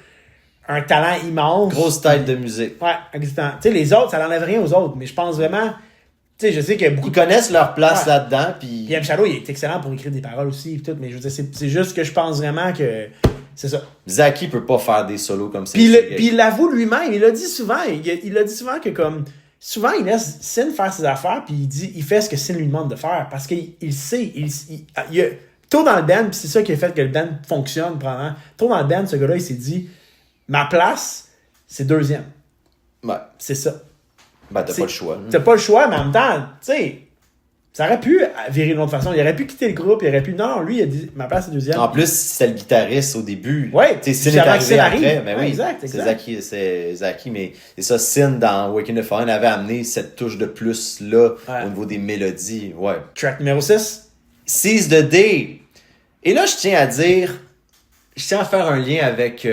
un talent immense. Grosse tête de musique. Ouais, exactement. Tu sais, les autres, ça n'enlève rien aux autres. Mais je pense vraiment... Tu sais, je sais qu'il y a beaucoup... Ils connaissent leur place là-dedans, puis... Puis M. Shadow, il est excellent pour écrire des paroles aussi, et tout. Mais je veux dire, c'est juste que je pense vraiment que... C'est ça. Zaki peut pas faire des solos comme ça. Puis il l'avoue lui-même. Il a dit souvent. Il a dit souvent que comme... Souvent, il laisse Sin faire ses affaires, puis il fait ce que Sin lui demande de faire. Parce qu'il sait. Il a... Tôt dans le band, puis c'est ça qui a fait que le band fonctionne, probablement. Tôt dans le band, ce gars-là, il s'est dit... Ma place, c'est deuxième. Ouais. C'est ça. Ben, t'as pas le choix. T'as pas le choix, mais en même temps, tu sais, ça aurait pu virer d'une autre façon. Il aurait pu quitter le groupe, il aurait pu... Non, lui, il a dit, ma place, c'est deuxième. En plus, c'était le guitariste au début. Ouais. Tu sais, Sin est arrivé après. Mais oui, exact. c'est Zaki, mais c'est ça, Sin, dans Waking the Fallen, avait amené cette touche de plus là, au niveau des mélodies. Ouais. Track numéro 6. Seize the Day. Et là, je tiens à faire un lien avec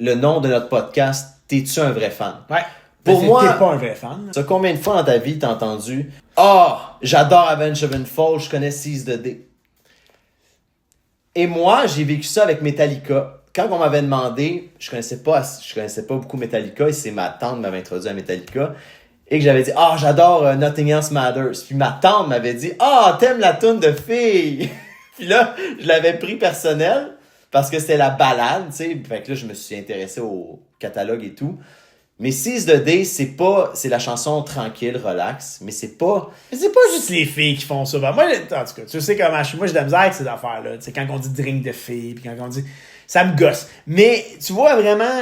le nom de notre podcast, T'es-tu un vrai fan? Ouais. Pour moi, t'es pas un vrai fan. Ça, combien de fois dans ta vie t'as entendu « Ah, j'adore Avenged Sevenfold, je connais Seize the Day. » Et moi, j'ai vécu ça avec Metallica. Quand on m'avait demandé, je connaissais pas beaucoup Metallica, et c'est ma tante qui m'avait introduit à Metallica, et que j'avais dit « Ah, j'adore Nothing Else Matters. » Puis ma tante m'avait dit « Ah, t'aimes la toune de filles. » Puis là, je l'avais pris personnel, parce que c'était la balade, tu sais. Fait que là, je me suis intéressé au catalogue et tout. Mais Seize the Day, c'est la chanson tranquille, relax, mais c'est pas juste les filles qui font ça. Ben, moi, en tout cas, tu sais comment moi, j'ai de la misère avec ces affaires-là. Tu sais, quand on dit drink de filles, puis quand on dit... Ça me gosse. Mais, tu vois, vraiment,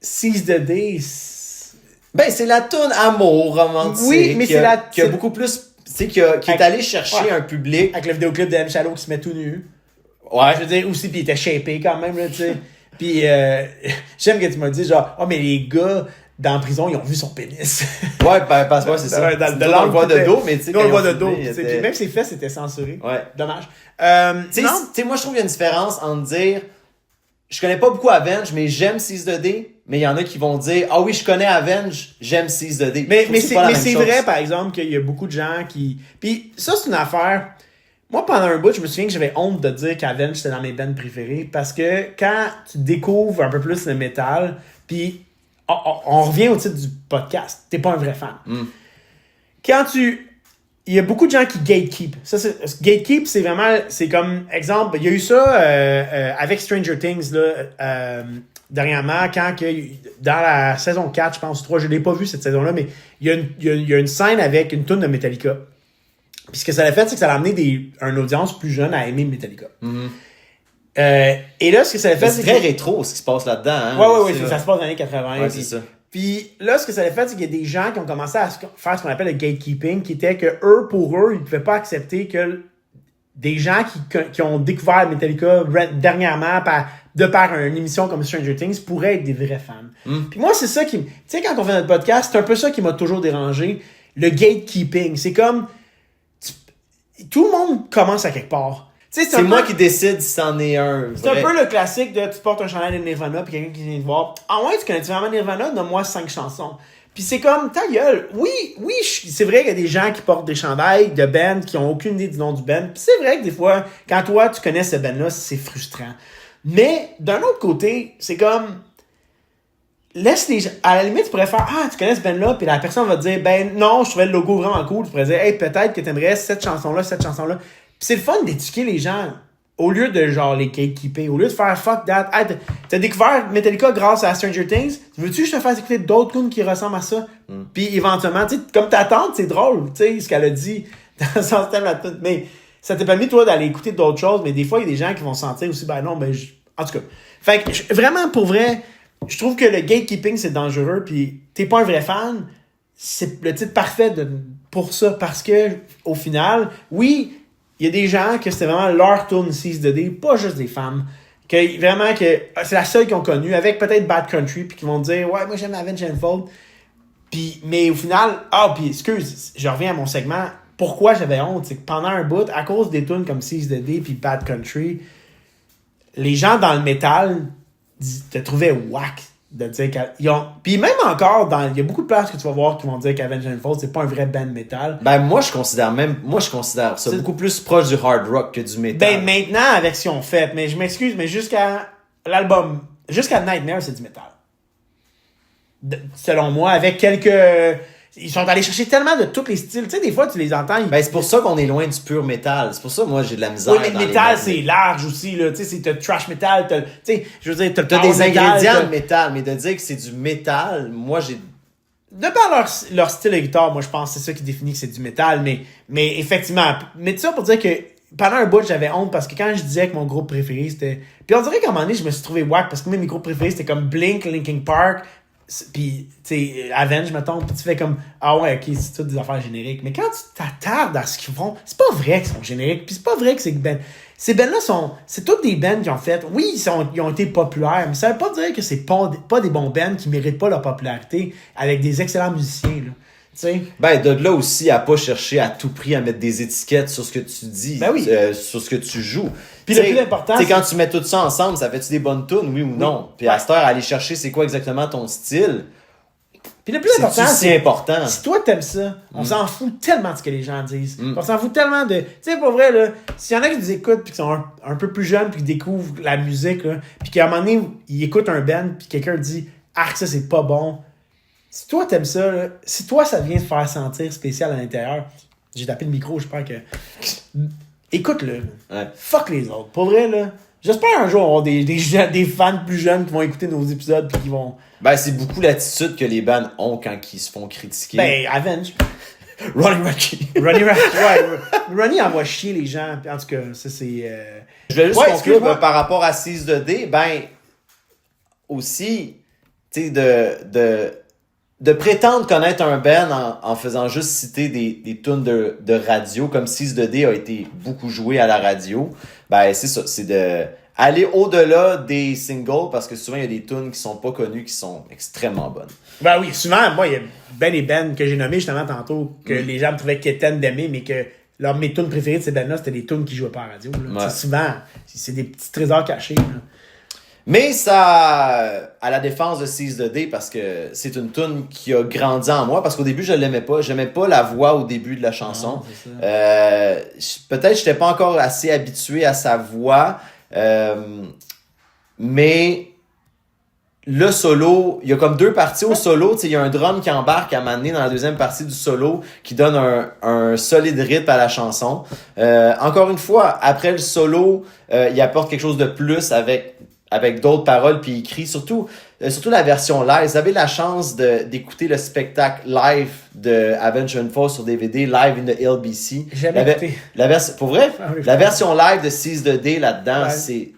Seize the Day... c'est la toune amour romantique. Oui, mais qui a beaucoup plus... Tu sais, qui est allé chercher un public... Avec le vidéoclip de M. Shadow qui se met tout nu. Ouais. Je veux dire, aussi, puis il était shapé quand même, là, tu sais. Puis, j'aime que tu m'as dit, genre, mais les gars... Dans la prison, ils ont vu son pénis. Ouais, parce que c'est ça. On le voit de dos, mais tu sais. Nous, on le voit de dos. Puis même ses fesses étaient censurées. Ouais. Dommage. Tu sais, moi, je trouve qu'il y a une différence entre dire je connais pas beaucoup Avenge, mais j'aime Seize the Day. Mais il y en a qui vont dire ah oui, je connais Avenge, j'aime Seize the Day. Mais c'est vrai, par exemple, qu'il y a beaucoup de gens qui. Puis ça, c'est une affaire. Moi, pendant un bout, je me souviens que j'avais honte de dire qu'Avenge, c'était dans mes bands préférées. Parce que quand tu découvres un peu plus le métal, puis. On revient au titre du podcast. T'es pas un vrai fan. Il y a beaucoup de gens qui gatekeep. Gatekeep, c'est vraiment... C'est comme... Exemple, il y a eu ça avec Stranger Things, là, dernièrement, dans la saison 4, je pense, 3, je l'ai pas vu cette saison-là, mais il y a une scène avec une toune de Metallica. Puis ce que ça a fait, c'est que ça a amené une audience plus jeune à aimer Metallica. Et là, ce que ça a fait, c'est très rétro ce qui se passe là-dedans. Hein, oui, ça se passe dans les années 80. Ouais, c'est ça. Puis là, ce que ça a fait, c'est qu'il y a des gens qui ont commencé à faire ce qu'on appelle le gatekeeping, qui était que pour eux, ils ne pouvaient pas accepter que des gens qui ont découvert Metallica dernièrement de par une émission comme Stranger Things pourraient être des vrais fans. Puis moi, c'est ça qui... Tu sais, quand on fait notre podcast, c'est un peu ça qui m'a toujours dérangé. Le gatekeeping. C'est comme... Tout le monde commence à quelque part. C'est moi qui décide si c'en est un. C'est un peu le classique de tu portes un chandail de Nirvana puis quelqu'un qui vient te voir. Ah ouais, tu connais vraiment Nirvana? Donne-moi 5 chansons. Puis c'est comme, ta gueule. Oui, c'est vrai qu'il y a des gens qui portent des chandails de band qui ont aucune idée du nom du band. Puis c'est vrai que des fois, quand toi, tu connais ce band-là, c'est frustrant. Mais d'un autre côté, c'est comme... Laisse les gens... À la limite, tu pourrais faire « Ah, tu connais ce band-là? » Puis la personne va te dire « Ben non, je trouvais le logo vraiment cool. » Tu pourrais dire « Hey, peut-être que t'aimerais cette chanson-là. » Puis c'est le fun d'éduquer les gens au lieu de genre les gatekeeper, au lieu de faire fuck that. Hey, t'as découvert Metallica grâce à Stranger Things. Veux-tu que je te fasse écouter d'autres tunes qui ressemblent à ça? Puis éventuellement, tu sais, comme ta tante, c'est drôle, tu sais, ce qu'elle a dit dans le sens thème la tune. Mais ça t'a permis, toi, d'aller écouter d'autres choses. Mais des fois, il y a des gens qui vont se sentir aussi, ben non, en tout cas. Fait que vraiment, pour vrai, je trouve que le gatekeeping, c'est dangereux. Puis t'es pas un vrai fan. C'est le titre parfait pour ça. Parce que, au final, oui, il y a des gens que c'était vraiment leur tune 6 de D, pas juste des femmes. Que vraiment que c'est la seule qu'ils ont connue, avec peut-être Bad Country, puis qui vont dire ouais, moi j'aime Avenged Sevenfold. Puis, mais au final, puis excuse, je reviens à mon segment. Pourquoi j'avais honte? C'est que pendant un bout, à cause des tunes comme 6 de D puis Bad Country, les gens dans le métal te trouvaient whack de dire qu'ils ont. Puis même encore, il y a beaucoup de places que tu vas voir qui vont dire qu'Avenged Sevenfold, c'est pas un vrai band métal. Ben, moi, je considère ça beaucoup plus proche du hard rock que du métal. Ben, maintenant, avec ce qu'ils ont fait, mais je m'excuse, mais jusqu'à l'album, jusqu'à Nightmare, c'est du métal. Selon moi, avec quelques. Ils sont allés chercher tellement de tous les styles. Tu sais, des fois, tu les entends. Ben, c'est pour ça qu'on est loin du pur métal. C'est pour ça, moi, j'ai de la misère. Oui, mais le métal, c'est large aussi, là. Tu sais, t'as trash metal, tu sais, je veux dire, t'as des ingrédients de métal, mais de dire que c'est du métal, moi, j'ai. De par leur style de guitare, moi, je pense que c'est ça qui définit que c'est du métal, mais effectivement. Mais tout ça pour dire que pendant un bout, j'avais honte parce que quand je disais que mon groupe préféré, c'était. Puis on dirait qu'à un moment donné, je me suis trouvé whack parce que mes groupes préférés, c'était comme Blink, Linkin Park. Puis, tu sais, Avenged, mettons, puis tu fais comme, ah ouais, ok, c'est tout des affaires génériques. Mais quand tu t'attardes à ce qu'ils font, c'est pas vrai qu'ils sont génériques, puis c'est pas vrai que c'est que ces bands-là c'est toutes des bands qui ont fait, oui, ils ont été populaires, mais ça veut pas dire que c'est pas des bons bands qui méritent pas leur popularité avec des excellents musiciens, là. T'sais. Ben, de là aussi à pas chercher à tout prix à mettre des étiquettes sur ce que tu dis, ben oui. sur ce que tu joues. Puis le plus important, c'est quand tu mets tout ça ensemble, ça fait-tu des bonnes tunes, oui ou non? Puis à cette heure, aller chercher c'est quoi exactement ton style. Puis le plus important, c'est important. Si toi t'aimes ça, on s'en fout tellement de ce que les gens disent. On s'en fout tellement de. Tu sais, pour vrai, là, s'il y en a qui nous écoutent puis qui sont un peu plus jeunes puis qui découvrent la musique, là, puis qu'à un moment donné, ils écoutent un band puis quelqu'un dit ah, ça c'est pas bon. Si toi t'aimes ça, là, si toi ça vient te faire sentir spécial à l'intérieur, j'ai tapé le micro, j'espère que. Écoute-le. Ouais. Fuck les autres. Pour vrai, là. J'espère un jour avoir des fans plus jeunes qui vont écouter nos épisodes puis qui vont. Ben, c'est beaucoup l'attitude que les bands ont quand ils se font critiquer. Ben, Avenge. Ronnie Radke. Ronnie envoie chier les gens. En tout cas, ça c'est. Je vais juste conclure par rapport à 6 de D. Ben, aussi, tu sais, de prétendre connaître un band en faisant juste citer des tunes de radio, comme 6 de D a été beaucoup joué à la radio, ben c'est ça, c'est de aller au-delà des singles, parce que souvent il y a des tunes qui sont pas connues, qui sont extrêmement bonnes. Ben oui, souvent, moi, il y a ben des bands que j'ai nommés justement tantôt, que les gens me trouvaient quétaines d'aimer, mais que mes tunes préférées de ces bands-là, c'était des tunes qui jouaient pas à la radio. Ouais. Souvent, c'est des petits trésors cachés. Là. Mais ça, à la défense de 6 de D, parce que c'est une tune qui a grandi en moi, parce qu'au début, je l'aimais pas. J'aimais pas la voix au début de la chanson. Peut-être que j'étais pas encore assez habitué à sa voix, mais le solo, il y a comme deux parties au solo. Il y a un drum qui embarque à m'amener dans la deuxième partie du solo, qui donne un solide rythme à la chanson. Encore une fois, après le solo, il apporte quelque chose de plus avec d'autres paroles puis écrit, surtout la version live. Vous avez la chance d'écouter le spectacle live de Avenged Sevenfold sur DVD, live in the LBC. Jamais écouté. Pour vrai, la version live de 6 de D là-dedans,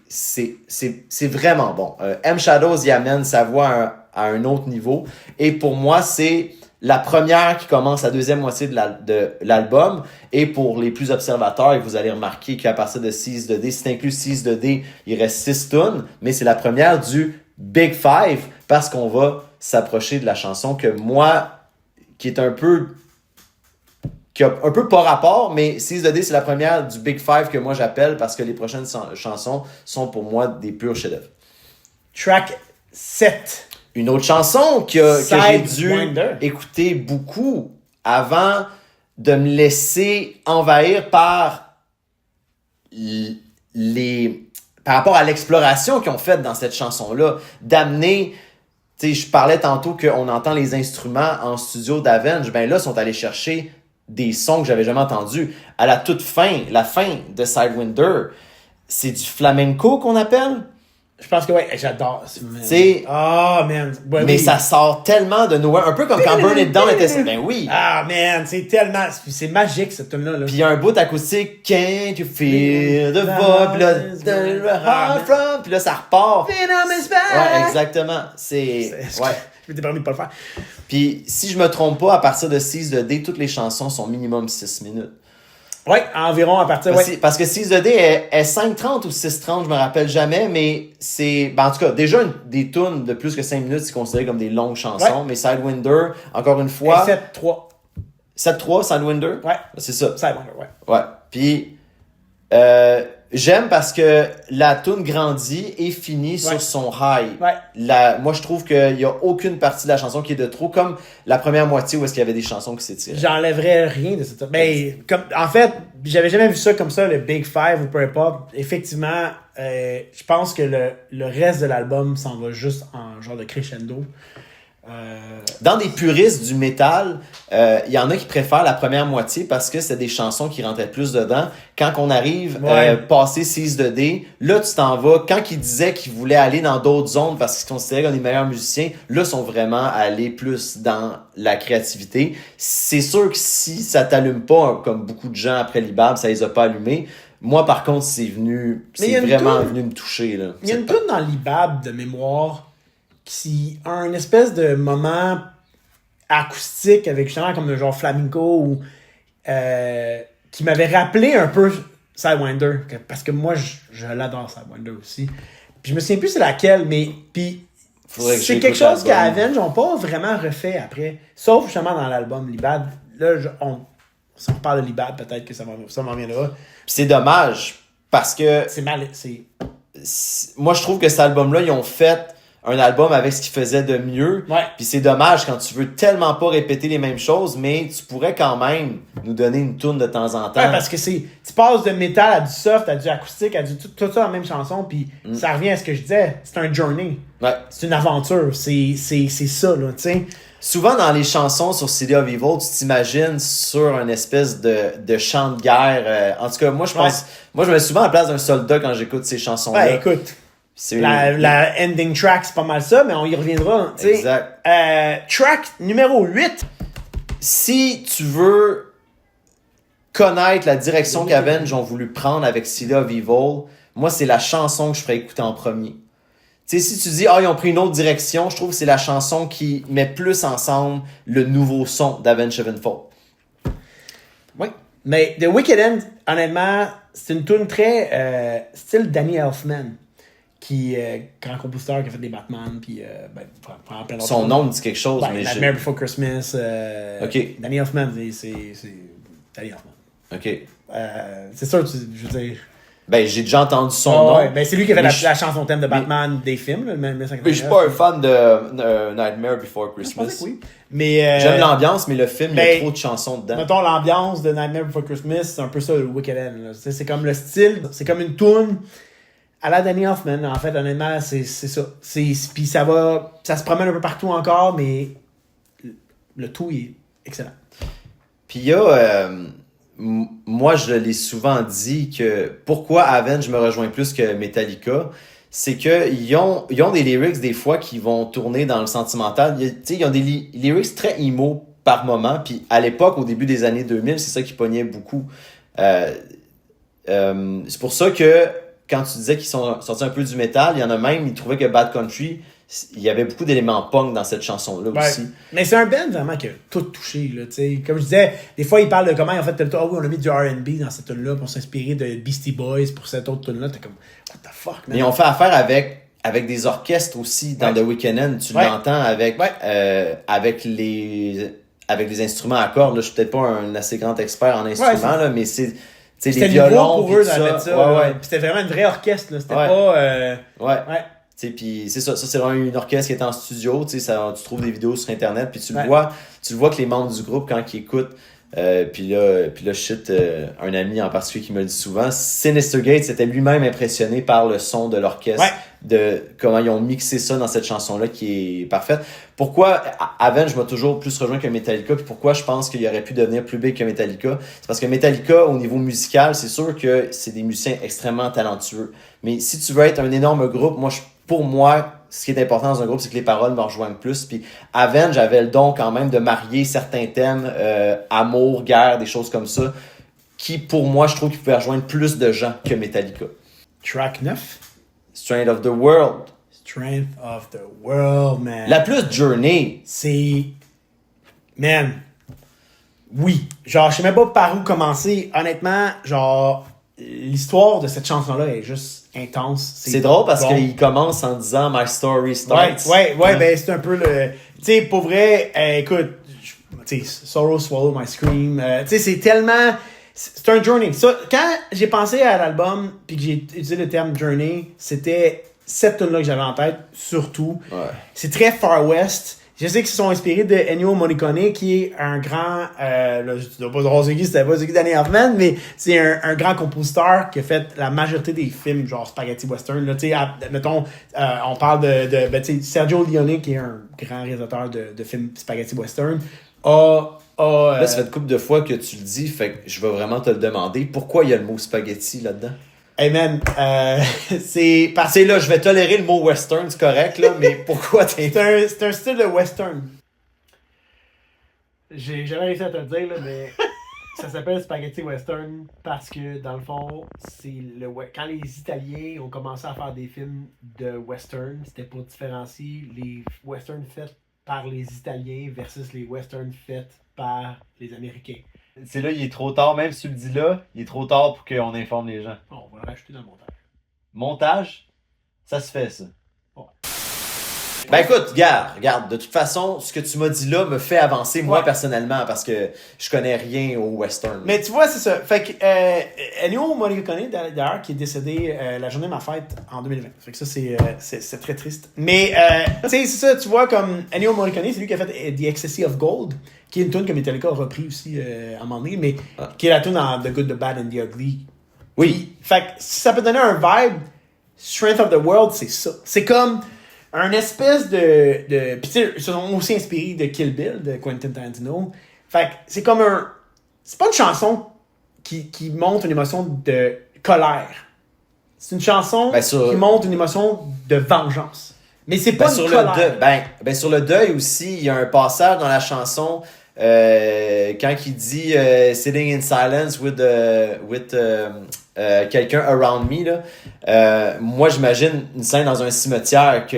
c'est vraiment bon. M Shadows y amène sa voix à un autre niveau. Et pour moi, c'est la première qui commence la deuxième moitié de l'album. Et pour les plus observateurs, vous allez remarquer qu'à partir de 6 de D, si tu inclus 6 de D, il reste 6 tunes, mais c'est la première du Big Five, parce qu'on va s'approcher de la chanson que moi, qui a un peu pas rapport, mais 6 de D, c'est la première du Big Five que moi j'appelle, parce que les prochaines chansons sont pour moi des purs chefs-d'œuvre. Track 7. Une autre chanson que j'ai dû écouter beaucoup avant de me laisser envahir par rapport à l'exploration qu'ils ont faite dans cette chanson-là, d'amener, tu sais, je parlais tantôt qu'on entend les instruments en studio d'Avenge, ben là, ils sont allés chercher des sons que j'avais jamais entendus. À la toute fin, la fin de Sidewinder, c'est du flamenco qu'on appelle. Je pense que j'adore. C'est man. Ouais, mais ça sort tellement de nowhere, un peu comme quand Burn It Down était. Ben oui. Ah man, c'est tellement, c'est magique cette tune là. Puis il y a un bout acoustique, Can't you feel the vibe, puis là ça repart. Ouais, exactement. Ouais. Je m'étais permis de pas le faire. Puis si je me trompe pas, à partir de 6 de D, toutes les chansons sont minimum 6 minutes. Ouais, environ à partir... Parce que Seize the Day est 5:30 ou 6:30, je me rappelle jamais, mais c'est... Ben, en tout cas, déjà, des tunes de plus que 5 minutes, c'est considéré comme des longues chansons, mais Sidewinder, encore une fois... 7-3. 7-3, Sidewinder? Ouais. C'est ça. Sidewinder, ouais. Ouais. Puis, j'aime parce que la tune grandit et finit sur son high. Ouais. Moi, je trouve qu'il n'y a aucune partie de la chanson qui est de trop, comme la première moitié où est-ce qu'il y avait des chansons qui s'étiraient. J'enlèverais rien de cette... Mais, en fait, j'avais jamais vu ça comme ça, le Big Five ou peu importe. Effectivement, je pense que le reste de l'album s'en va juste en genre de crescendo. Dans des puristes du métal, il y en a qui préfèrent la première moitié parce que c'est des chansons qui rentraient plus dedans. Quand on arrive passer Seize the Day, là tu t'en vas. Quand ils disaient qu'ils voulaient aller dans d'autres zones parce qu'ils se considéraient comme les meilleurs musiciens, là ils sont vraiment allés plus dans la créativité. C'est sûr que si ça t'allume pas, comme beaucoup de gens après l'Ibab, ça les a pas allumés. Moi par contre c'est vraiment venu me toucher. Il y a une tune dans l'Ibab de mémoire qui a un espèce de moment acoustique avec justement comme un genre flamenco ou qui m'avait rappelé un peu Sidewinder parce que moi je l'adore Sidewinder aussi. Puis je me souviens plus c'est laquelle, mais puis c'est quelque chose qu'Avenge n'ont pas vraiment refait après, sauf justement dans l'album Libad. Là si on reparle de Libad, peut-être que ça m'en viendra. Puis c'est dommage parce que moi je trouve que cet album-là ils ont fait un album avec ce qu'il faisait de mieux. Ouais. Puis c'est dommage quand tu veux tellement pas répéter les mêmes choses, mais tu pourrais quand même nous donner une tourne de temps en temps. Ouais, parce que tu passes de métal à du soft, à du acoustique, à tout ça dans la même chanson, puis ça revient à ce que je disais. C'est un journey. Ouais. C'est une aventure. C'est ça, là, tu sais. Souvent dans les chansons sur City of Evil, tu t'imagines sur une espèce de champ de guerre. En tout cas, moi je me mets souvent à la place d'un soldat quand j'écoute ces chansons-là. Ouais, écoute. La ending track, c'est pas mal ça, mais on y reviendra. T'sais. Exact. Track numéro 8. Si tu veux connaître la direction qu'Avenge ont voulu prendre avec City of Evil, moi, c'est la chanson que je ferais écouter en premier. Tu sais, si tu dis, ils ont pris une autre direction, je trouve que c'est la chanson qui met plus ensemble le nouveau son d'Avenge Sevenfold. Oui. Mais The Wicked End, honnêtement, c'est une tune très style Danny Elfman. Qui grand compositeur qui a fait des Batman puis plein d'autres son nom me dit quelque chose mais Nightmare Before Christmas Danny Elfman c'est Danny Elfman. OK. C'est sûr je veux dire j'ai déjà entendu son nom. Ouais, c'est lui qui a fait la chanson thème de Batman des films là, mais je suis pas un fan de Nightmare Before Christmas. Je pensais que oui. Mais j'aime l'ambiance mais le film il y a trop de chansons dedans. Mettons l'ambiance de Nightmare Before Christmas, c'est un peu ça le Wicked End. C'est comme le style, c'est comme une tune à la Danny Elfman, en fait, honnêtement, c'est ça. Puis ça se promène un peu partout encore, mais le tout est excellent. Puis il y a, moi je l'ai souvent dit que pourquoi Avenge me rejoint plus que Metallica, c'est que ils ont des lyrics des fois qui vont tourner dans le sentimental. Ils ont des lyrics très emo par moment, puis à l'époque, au début des années 2000, c'est ça qui pognait beaucoup. C'est pour ça que quand tu disais qu'ils sont sortis un peu du métal, il y en a même, ils trouvaient que Bad Country, il y avait beaucoup d'éléments punk dans cette chanson-là aussi. Mais c'est un band vraiment qui a tout touché, là, tu sais. Comme je disais, des fois, ils parlent de comment ils ont fait tel on a mis du R&B dans cette tune-là pour s'inspirer de Beastie Boys pour cette autre tune-là. T'es comme, what the fuck, man? Mais ils ont fait affaire avec des orchestres aussi dans The Wicked End. Tu l'entends avec les instruments à cordes. Là, je suis peut-être pas un assez grand expert en instruments, là, mais c'est... C'était les violons pour eux d'être ça. Ouais. Puis c'était vraiment une vraie orchestre. Là. C'était pas... Ouais. Puis c'est ça. Ça, c'est vraiment une orchestre qui est en studio. Tu trouves des vidéos sur Internet. Puis tu le vois que les membres du groupe, quand ils écoutent... puis là, shit, un ami en particulier qui me le dit souvent, Sinister Gates était lui-même impressionné par le son de l'orchestre, de comment ils ont mixé ça dans cette chanson-là qui est parfaite. Pourquoi Avenge m'a toujours plus rejoint que Metallica, puis pourquoi je pense qu'il aurait pu devenir plus big que Metallica, c'est parce que Metallica, au niveau musical, c'est sûr que c'est des musiciens extrêmement talentueux. Mais si tu veux être un énorme groupe, pour moi, ce qui est important dans un groupe, c'est que les paroles me rejoignent plus. Puis Avenge avait le don quand même de marier certains thèmes, amour, guerre, des choses comme ça, qui pour moi, je trouve qu'ils pouvaient rejoindre plus de gens que Metallica. Track 9. Strength of the World. Strength of the World, man. La plus Journey. C'est... Man. Oui. Genre, je sais même pas par où commencer. Honnêtement, genre, l'histoire de cette chanson-là est juste intense. C'est drôle parce bon. qu'il commence en disant My story starts. Ouais, ben c'est un peu le... Tu sais, pour vrai, écoute, tu sais, Sorrow Swallow My Scream, tu sais, c'est tellement... C'est un journey. Ça, quand j'ai pensé à l'album, puis que j'ai utilisé le terme journey, c'était cette tune-là que j'avais en tête, surtout. Ouais. C'est très Far West. Je sais qu'ils sont inspirés de Ennio Morricone, qui est un grand... là, je dois pas savoir c'était pas celui Danny Elfman, mais c'est un grand compositeur qui a fait la majorité des films, genre Spaghetti Western. Là, mettons, on parle de ben, Sergio Leone, qui est un grand réalisateur de films Spaghetti Western, Là, ça fait une couple de fois que tu le dis, fait que je vais vraiment te le demander. Pourquoi il y a le mot spaghetti là-dedans? Hey man, c'est parce C'est là, je vais tolérer le mot western, c'est correct, là, mais pourquoi t'es... c'est un style de western. J'ai jamais réussi à te le dire, là, mais ça s'appelle Spaghetti Western parce que, dans le fond, c'est quand les Italiens ont commencé à faire des films de western, c'était pour différencier les westerns faits par les Italiens versus les westerns faits par les Américains. C'est là, il est trop tard, même si tu le dis là, il est trop tard pour qu'on informe les gens. Bon, on va le rajouter dans le montage. Montage, ça se fait, ça. Ben écoute, regarde, de toute façon, ce que tu m'as dit là me fait avancer moi personnellement parce que je connais rien au western. Mais tu vois, c'est ça. Fait que Ennio Morricone, d'ailleurs, qui est décédé la journée de ma fête en 2020. Fait que ça, c'est très triste. Mais, tu sais, c'est ça, tu vois, comme Ennio Morricone, c'est lui qui a fait The Ecstasy of Gold, qui est une tune que Metallica a repris aussi à un moment donné, mais qui est la tune dans The Good, The Bad and The Ugly. Oui. Fait que si ça peut donner un vibe, Strength of the World, c'est ça. C'est comme un espèce de puis tu sais, ils sont aussi inspirés de Kill Bill de Quentin Tarantino. Fait que c'est comme c'est pas une chanson qui montre une émotion de colère. C'est une chanson qui montre une émotion de vengeance. Mais c'est pas une colère. Sur le deuil aussi, il y a un passage dans la chanson quand il dit sitting in silence with quelqu'un around me là. Moi j'imagine une scène dans un cimetière que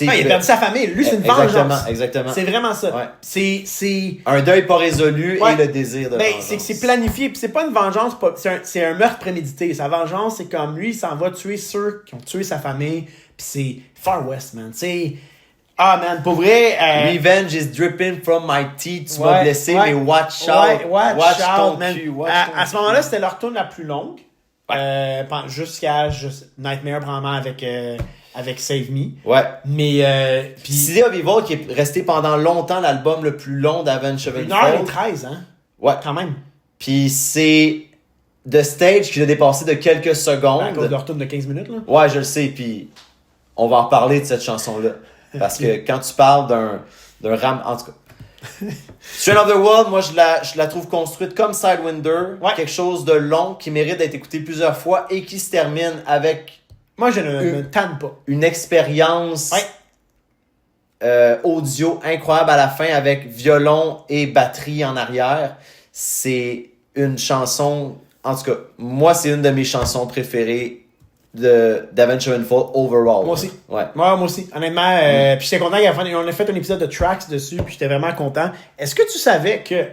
il a perdu sa famille, lui c'est une vengeance. Exactement. C'est vraiment ça. Ouais. C'est un deuil pas résolu et le désir de vengeance. C'est que c'est planifié, puis c'est pas une vengeance, c'est un meurtre prémédité. Sa vengeance, c'est comme lui, il s'en va tuer ceux qui ont tué sa famille, puis c'est Far West, man. Ah, man, pour vrai... Revenge is dripping from my teeth. Tu m'as blessé, mais watch out. Watch ton out, man. cul. À ce moment-là, c'était leur tourne la plus longue. Jusqu'à Nightmare, probablement, avec Save Me. Ouais. Mais... City of Evil, qui est resté pendant longtemps l'album le plus long d'Avenged Sevenfold. 1h13, hein? Ouais. Quand même. Puis c'est The Stage qui l'a dépassé de quelques secondes. À cause de leur tourne de 15 minutes, là. Ouais, je le sais, puis on va en reparler de cette chanson-là. Parce que quand tu parles d'un ram... En tout cas... Strength of the World, moi, je la trouve construite comme Sidewinder. Quelque chose de long qui mérite d'être écouté plusieurs fois et qui se termine avec... Moi, je ne me tanne pas. Une expérience audio incroyable à la fin avec violon et batterie en arrière. C'est une chanson... En tout cas, moi, c'est une de mes chansons préférées d'Avenged Sevenfold overall. Moi aussi. Ouais. Moi aussi. Honnêtement, puis j'étais content. On a fait un épisode de Tracks dessus, puis j'étais vraiment content. Est-ce que tu savais que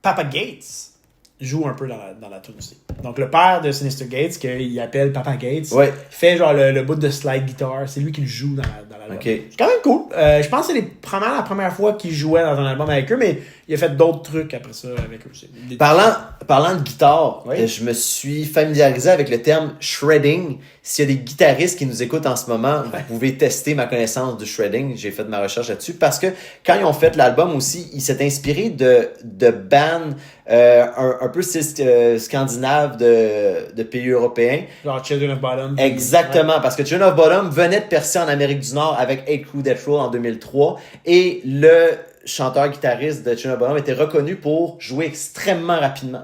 Papa Gates joue un peu dans la tune aussi? Donc, le père de Sinister Gates, qu'il appelle Papa Gates, fait genre le bout de slide guitar. C'est lui qui le joue dans l'album. Okay. C'est quand même cool. Je pense que c'est probablement la première fois qu'il jouait dans un album avec eux, mais il a fait d'autres trucs après ça avec eux aussi. Parlant de guitare, je me suis familiarisé avec le terme shredding. S'il y a des guitaristes qui nous écoutent en ce moment, vous pouvez tester ma connaissance du shredding. J'ai fait ma recherche là-dessus parce que quand ils ont fait l'album aussi, ils s'étaient inspirés de bands un peu scandinaves de pays européens. Genre Children of Bottom. Exactement, parce que Children of Bottom venait de percer en Amérique du Nord avec Hate Crew Death Row en 2003 et le chanteur-guitariste de Children of Bottom était reconnu pour jouer extrêmement rapidement.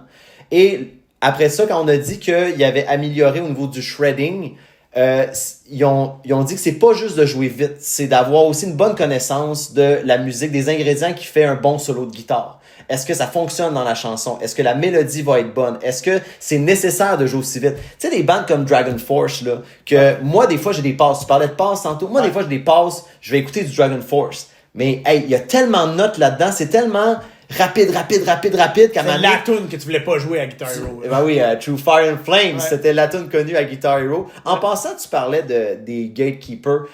Et après ça, quand on a dit qu'il avait amélioré au niveau du shredding, ils ont dit que c'est pas juste de jouer vite, c'est d'avoir aussi une bonne connaissance de la musique, des ingrédients qui fait un bon solo de guitare. Est-ce que ça fonctionne dans la chanson? Est-ce que la mélodie va être bonne? Est-ce que c'est nécessaire de jouer aussi vite? Tu sais, des bandes comme Dragon Force, là, que moi, des fois, j'ai des passes. Tu parlais de passes tantôt. Moi, des fois, j'ai des passes. Je vais écouter du Dragon Force. Mais, hey, il y a tellement de notes là-dedans. C'est tellement rapide, qu'à C'est un moment donné- la tune que tu voulais pas jouer à Guitar Hero. Ben oui, True Fire and Flames, Ouais. c'était la tune connue à Guitar Hero. En passant, tu parlais des gatekeepers.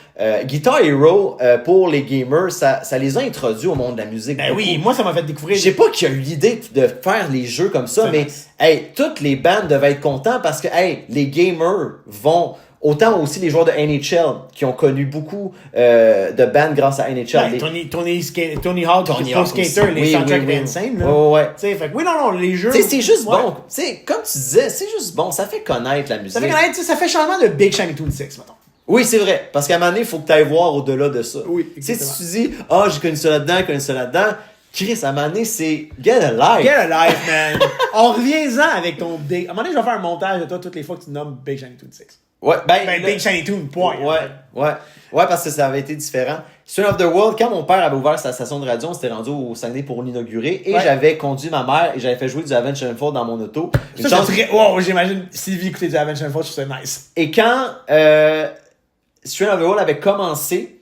Guitar Hero, pour les gamers, ça les a introduits au monde de la musique. Ben beaucoup. oui, moi ça m'a fait découvrir. Je sais pas qui a eu l'idée de faire les jeux comme ça, C'est mais nice. hey, toutes les bandes devaient être contents parce que hey, les gamers vont autant aussi les joueurs de NHL qui ont connu beaucoup de bandes grâce à NHL. Ouais, Les- Tony Hawk, Tony Pro Hawk Skater, aussi. les Oui, soundtracks oui, oui. étaient insane. Là. Ouais, ouais. Tu sais, fait que oui, non, les jeux. Tu sais, c'est juste Ouais. bon. Tu sais, comme tu disais, c'est juste bon. Ça fait connaître la musique. Ça fait connaître, tu sais, ça fait changement de Big Shiny Toon 6, mettons. Oui, c'est vrai. Parce qu'à un moment donné, il faut que tu ailles voir au-delà de ça. Oui, Tu sais, exactement. si tu dis, j'ai connu ça là-dedans, Chris, à un moment donné, c'est get a life. Get a life, man. On revient-en avec ton Big. À un moment donné, je vais faire un montage de toi toutes les fois que tu nommes Big Shiny Toon 6. Ouais, Ben, là- Big Shiny Toon, point. Ouais, parce que ça avait été différent. Strain of the World, quand mon père avait ouvert sa station de radio, on s'était rendu au Saguenay pour l'inaugurer et Ouais. j'avais conduit ma mère et j'avais fait jouer du Avenged Sevenfold dans mon auto. Une Ça, chance- c'est très. Wow, j'imagine Sylvie écouter du Avenged Sevenfold, je trouve ça nice. Et quand Strain of the World avait commencé,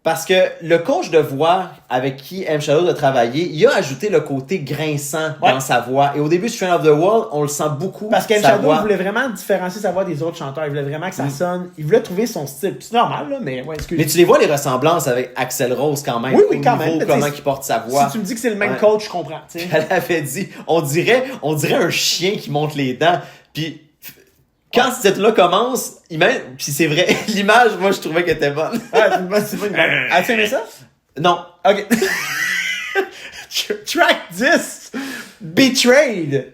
parce que le coach de voix avec qui M. Shadow a travaillé, il a ajouté le côté grinçant Ouais. dans sa voix. Et au début, Strain of the World, on le sent beaucoup. Parce qu'M sa Shadow voix. voulait vraiment différencier sa voix des autres chanteurs. Il voulait vraiment que ça sonne. Il voulait trouver son style. Puis c'est normal, là, mais ouais, excuse. Mais tu les vois les ressemblances avec Axl Rose quand même. Oui, oui, au quand niveau même. Comment Mais il porte sa voix. Si tu me dis que c'est le même Ouais. coach, je comprends. tu sais. Elle avait dit, on dirait un chien qui monte les dents. Puis quand cette là commence, puis c'est vrai, l'image, moi je trouvais qu'elle était bonne. Ah, c'est pas une bonne. As-tu aimé ça? Non, Ok. Track 10. Betrayed.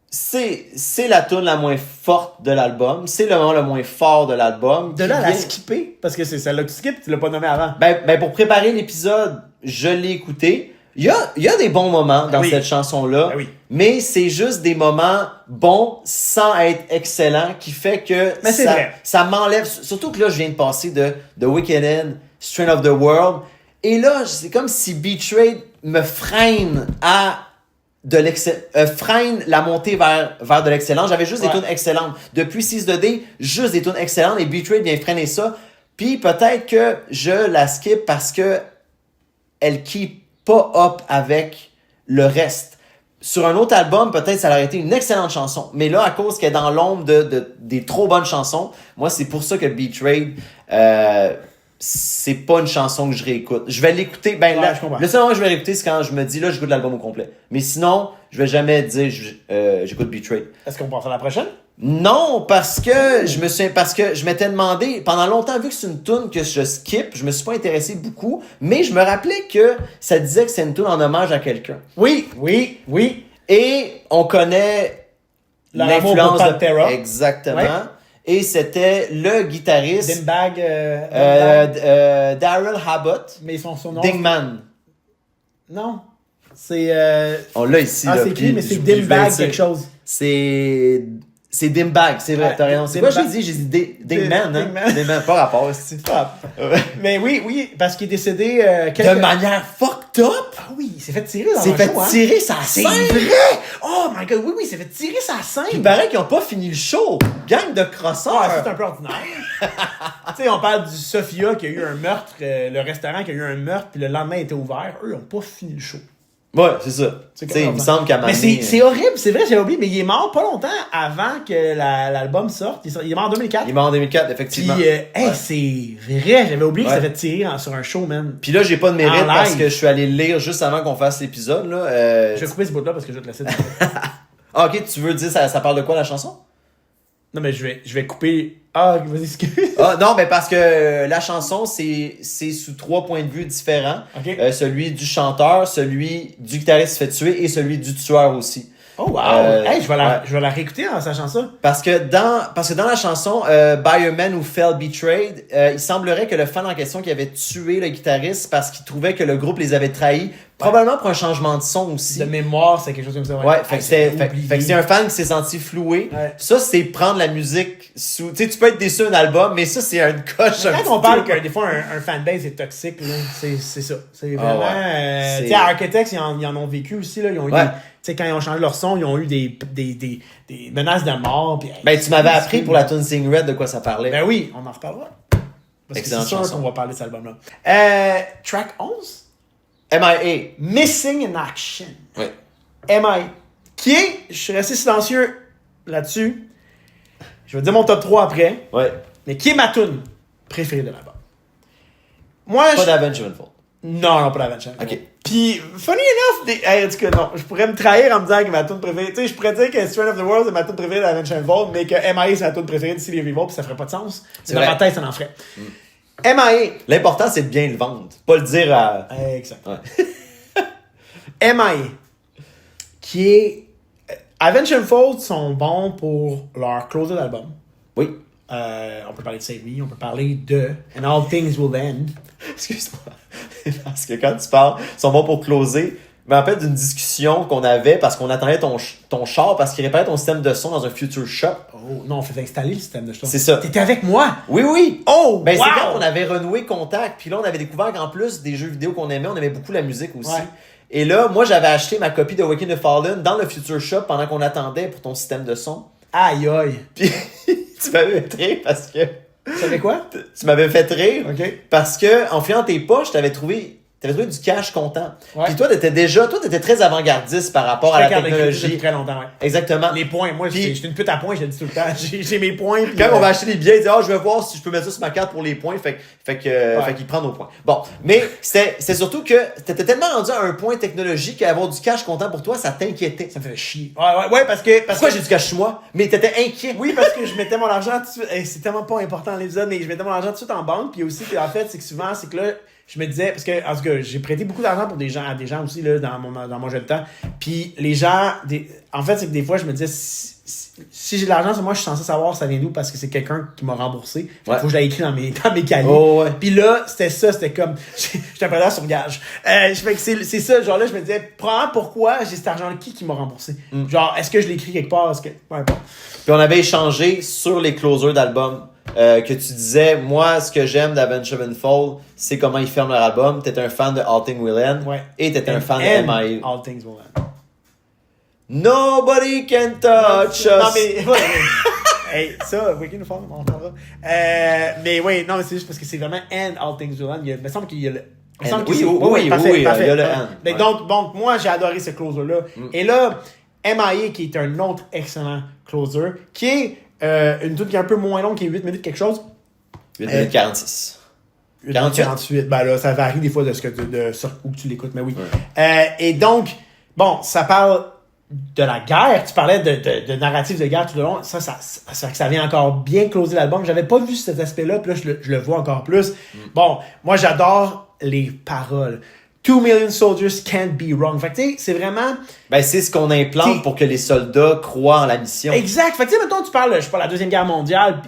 c'est la tune la moins forte de l'album, c'est le moment le moins fort de l'album. De là à Qui la vient- skipper, parce que c'est celle-là que tu skippes, tu l'as pas nommé avant. Ben, pour préparer l'épisode, je l'ai écouté. Il y a des bons moments dans Oui. cette chanson-là, Ben oui. mais c'est juste des moments bons sans être excellents qui fait que Mais c'est vrai. ça m'enlève. Surtout que là, je viens de passer de The Wicked End, Strain of the World, et là, c'est comme si Betrayed me freine freine la montée vers de l'excellence. J'avais juste Ouais. des tunes excellentes. Depuis 6 de D, juste des tunes excellentes et Betrayed vient freiner ça. Puis peut-être que je la skip parce que elle keep pas up avec le reste. Sur un autre album, peut-être ça aurait été une excellente chanson. Mais là, à cause qu'elle est dans l'ombre des trop bonnes chansons, moi, c'est pour ça que Betrayed, c'est pas une chanson que je réécoute. Je vais l'écouter. Ben, Ouais, là, je comprends. le seul moment que je vais l'écouter, c'est quand je me dis, là, j'écoute l'album au complet. Mais sinon, je vais jamais dire, j'écoute Betrayed. Est-ce qu'on passe à la prochaine? Non, parce que je m'étais demandé pendant longtemps, vu que c'est une tune que je skip, je me suis pas intéressé beaucoup, mais je me rappelais que ça disait que c'est une tune en hommage à quelqu'un. Oui. Et on connaît Leur amour pour Pantera. Exactement. Ouais. Et c'était le guitariste Dimbag. Daryl Abbott, Mais son surnom. Dingman. Non. C'est. On l'a ici. Ah, là, c'est puis qui? Mais c'est je vais le Dimbag dire. quelque chose. C'est Dimbag, c'est vrai, Ouais, t'as raison. C'est quoi Dimbag. j'ai dit? J'ai dit Dingman, hein? Dingman. Dingman, pas rapport, c'est Mais oui, parce qu'il est décédé. De manière fucked up! Ah oui, il s'est fait tirer dans C'est un fait show, hein. tirer sa C'est scène! vrai! Oh my god, oui, il s'est fait tirer sa Il scène! paraît qu'ils ont pas fini le show! Gang de crosseurs! Ah, c'est un peu ordinaire. Tu sais, on parle du Sophia qui a eu un meurtre, le restaurant qui a eu un meurtre, puis le lendemain était ouvert. Eux, ils ont pas fini le show. Ouais, c'est ça. C'est Tu sais, il me comme semble qu'à un moment Mais donné, c'est horrible, c'est vrai, j'avais oublié, mais il est mort pas longtemps avant que l'album sorte. Il est mort en 2004. il est mort en 2004, Puis, effectivement. hey, Ouais. c'est vrai, j'avais oublié qu'il Ouais. s'est fait tirer sur un show, man. Puis là, j'ai pas de mérite En parce live. que je suis allé le lire juste avant qu'on fasse l'épisode, là. Je vais couper ce bout-là parce que je vais te laisser. Ah, ok, tu veux dire, ça parle de quoi la chanson? Non, mais je vais couper. Ah, vas-y, excuse. Ah, non, mais parce que la chanson, c'est sous 3 points de vue différents. Ok. Celui du chanteur, celui du guitariste qui se fait tuer et celui du tueur aussi. Oh, wow! Ouais. Je vais la réécouter en sachant ça. Parce que dans la chanson By a Man Who Fell Betrayed, il semblerait que le fan en question qui avait tué le guitariste parce qu'il trouvait que le groupe les avait trahis, probablement pour un changement de son aussi. De mémoire, c'est quelque chose comme ça. Ouais, fait que c'est oublié. fait que c'est un fan qui s'est senti floué. Ouais. Ça, c'est prendre la musique sous... Tu sais, tu peux être déçu d'un album, mais ça, c'est une coche. un Quand petit on parle peu. que des fois un fanbase est toxique, là, c'est ça. C'est Ah vraiment. ouais. Tu C'est- sais, Architects, ils en ont vécu aussi. Là, ils ont eu Ouais. tu sais, quand ils ont changé leur son, ils ont eu des menaces de mort. Puis, Ben, tu m'avais appris pour la tune Sing Red de quoi ça parlait. Ben oui, on en reparlera. Parce que c'est Excellente sûr chanson. qu'on va parler de cet album-là. Track 11? MIA. Missing in Action. Oui. MIA. Qui est, je suis resté silencieux là-dessus. Je vais dire mon top 3 après. Ouais. Mais qui est ma tune préférée de l'album? Moi, Pas d'Avenged Sevenfold. Non, pas l'Avenged. Ok. Puis, funny enough, hey, en tout cas, non, je pourrais me trahir en me disant que ma tune préférée, tu sais, je pourrais dire que Strength of the World c'est ma tune préférée d'Avenged Sevenfold, mais que MIA c'est la tune préférée de City of Evil, puis ça ferait pas de sens. C'est Dans vrai. ma tête, ça en ferait. MIA. L'important, c'est de bien le vendre. Pas le dire à... Exact. Ouais. MIA. Qui est. Avenged Sevenfold sont bons pour leur closer d'album. Oui. On peut parler de Save Me, on peut parler de And All Things Will End. Excuse-moi. Parce que quand tu parles, ils sont bons pour closer. Mais en fait, d'une discussion qu'on avait parce qu'on attendait ton char parce qu'il réparait ton système de son dans un future shop. Oh, non, on faisait installer le système de son. C'est ça. T'étais avec moi? Oui, oui. Oh, Ben, wow! c'est quand on avait renoué contact. Puis là, on avait découvert qu'en plus des jeux vidéo qu'on aimait, on aimait beaucoup la musique aussi. Ouais. Et là, moi, j'avais acheté ma copie de Awaken the Fallen dans le future shop pendant qu'on attendait pour ton système de son. Aïe, aïe. Puis tu m'avais fait rire parce que... Tu savais quoi? Tu m'avais fait rire OK. parce que en fouillant tes poches, t'avais trouvé du cash content. Ouais. Puis toi, t'étais très avant-gardiste par rapport à la technologie. Depuis très longtemps, ouais. Exactement. Les points, moi, Puis- j'étais une pute à points, je le dis tout le temps. J'ai mes points. Puis, Quand on va acheter des billets, il dit je vais voir si je peux mettre ça sur ma carte pour les points. Fait qu'il prend nos points. Bon, mais c'est surtout que t'étais tellement rendu à un point technologique qu'avoir du cash content pour toi, ça t'inquiétait. Ça me fait chier. Ouais, parce que. Pourquoi j'ai du cash sur moi? Mais t'étais inquiet. Oui, parce que je mettais mon argent tout de suite. Hey, c'est tellement pas important l'épisode, mais je mettais mon argent tout de suite en banque. Puis aussi, en fait, c'est que souvent, c'est que là, je me disais, parce que, en tout cas, j'ai prêté beaucoup d'argent pour à des gens aussi, là, dans mon jeune temps. Puis les gens, en fait, c'est que des fois, je me disais, si j'ai de l'argent sur moi, je suis censé savoir ça vient d'où parce que c'est quelqu'un qui m'a remboursé. Ouais. Faut que je l'aie écrit dans mes cahiers. Oh, ouais. Puis là, c'était comme, j'étais un prêteur sur gage. Fait que c'est ça, genre là, je me disais, probablement pourquoi j'ai cet argent-là, qui m'a remboursé? Genre, est-ce que je l'ai écrit quelque part? Peu importe. Puis on avait échangé sur les closers d'albums. Que tu disais, moi, ce que j'aime d'Avenged Sevenfold, c'est comment ils ferment leur album. T'étais un fan de All Things Will End. Ouais. Et t'étais un fan de And MIA. All Things Will End. Nobody can touch us. Non, mais. Ouais, hey, ça, Waking the Fall, on en parlera. Mais oui, non, mais c'est juste parce que c'est vraiment And All Things Will End. Il me semble qu'il y a le. Il me semble que Oui, parfait, il y a le Ouais. And. Mais Ouais. donc, moi, j'ai adoré ce closer-là. Et là, MIA, qui est un autre excellent closer, qui est une toute qui est un peu moins longue, qui est 8 minutes quelque chose. 8 minutes 46. 48. Ben là, ça varie des fois de sur où tu l'écoutes, mais oui. Et donc, bon, ça parle de la guerre. Tu parlais de narratif de guerre tout le long. Ça vient encore bien closer l'album. J'avais pas vu cet aspect-là, puis là, je le vois encore plus. Bon, moi, j'adore les paroles. 2 million soldiers can't be wrong. Fait que, tu sais, c'est vraiment... Ben, c'est ce qu'on implante pour que les soldats croient en la mission. Exact. Fait que, tu sais, mettons, tu parles, je sais pas, la Deuxième Guerre mondiale.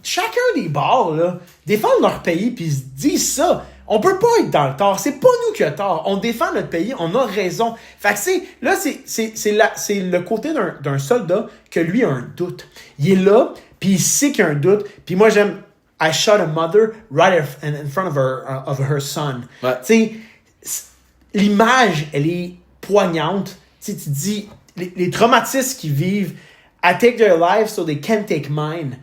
Chacun des bars, là, défendent leur pays, puis ils se disent ça. On peut pas être dans le tort. C'est pas nous qui a tort. On défend notre pays. On a raison. Fait que, là, c'est le côté d'un soldat que lui a un doute. Il est là, puis il sait qu'il y a un doute. Puis moi, j'aime I shot a mother right in front of her son. Ouais. Tu sais, l'image, elle est poignante. Tu sais, tu dis, les traumatismes qu'ils vivent, I take their lives so they can't take mine.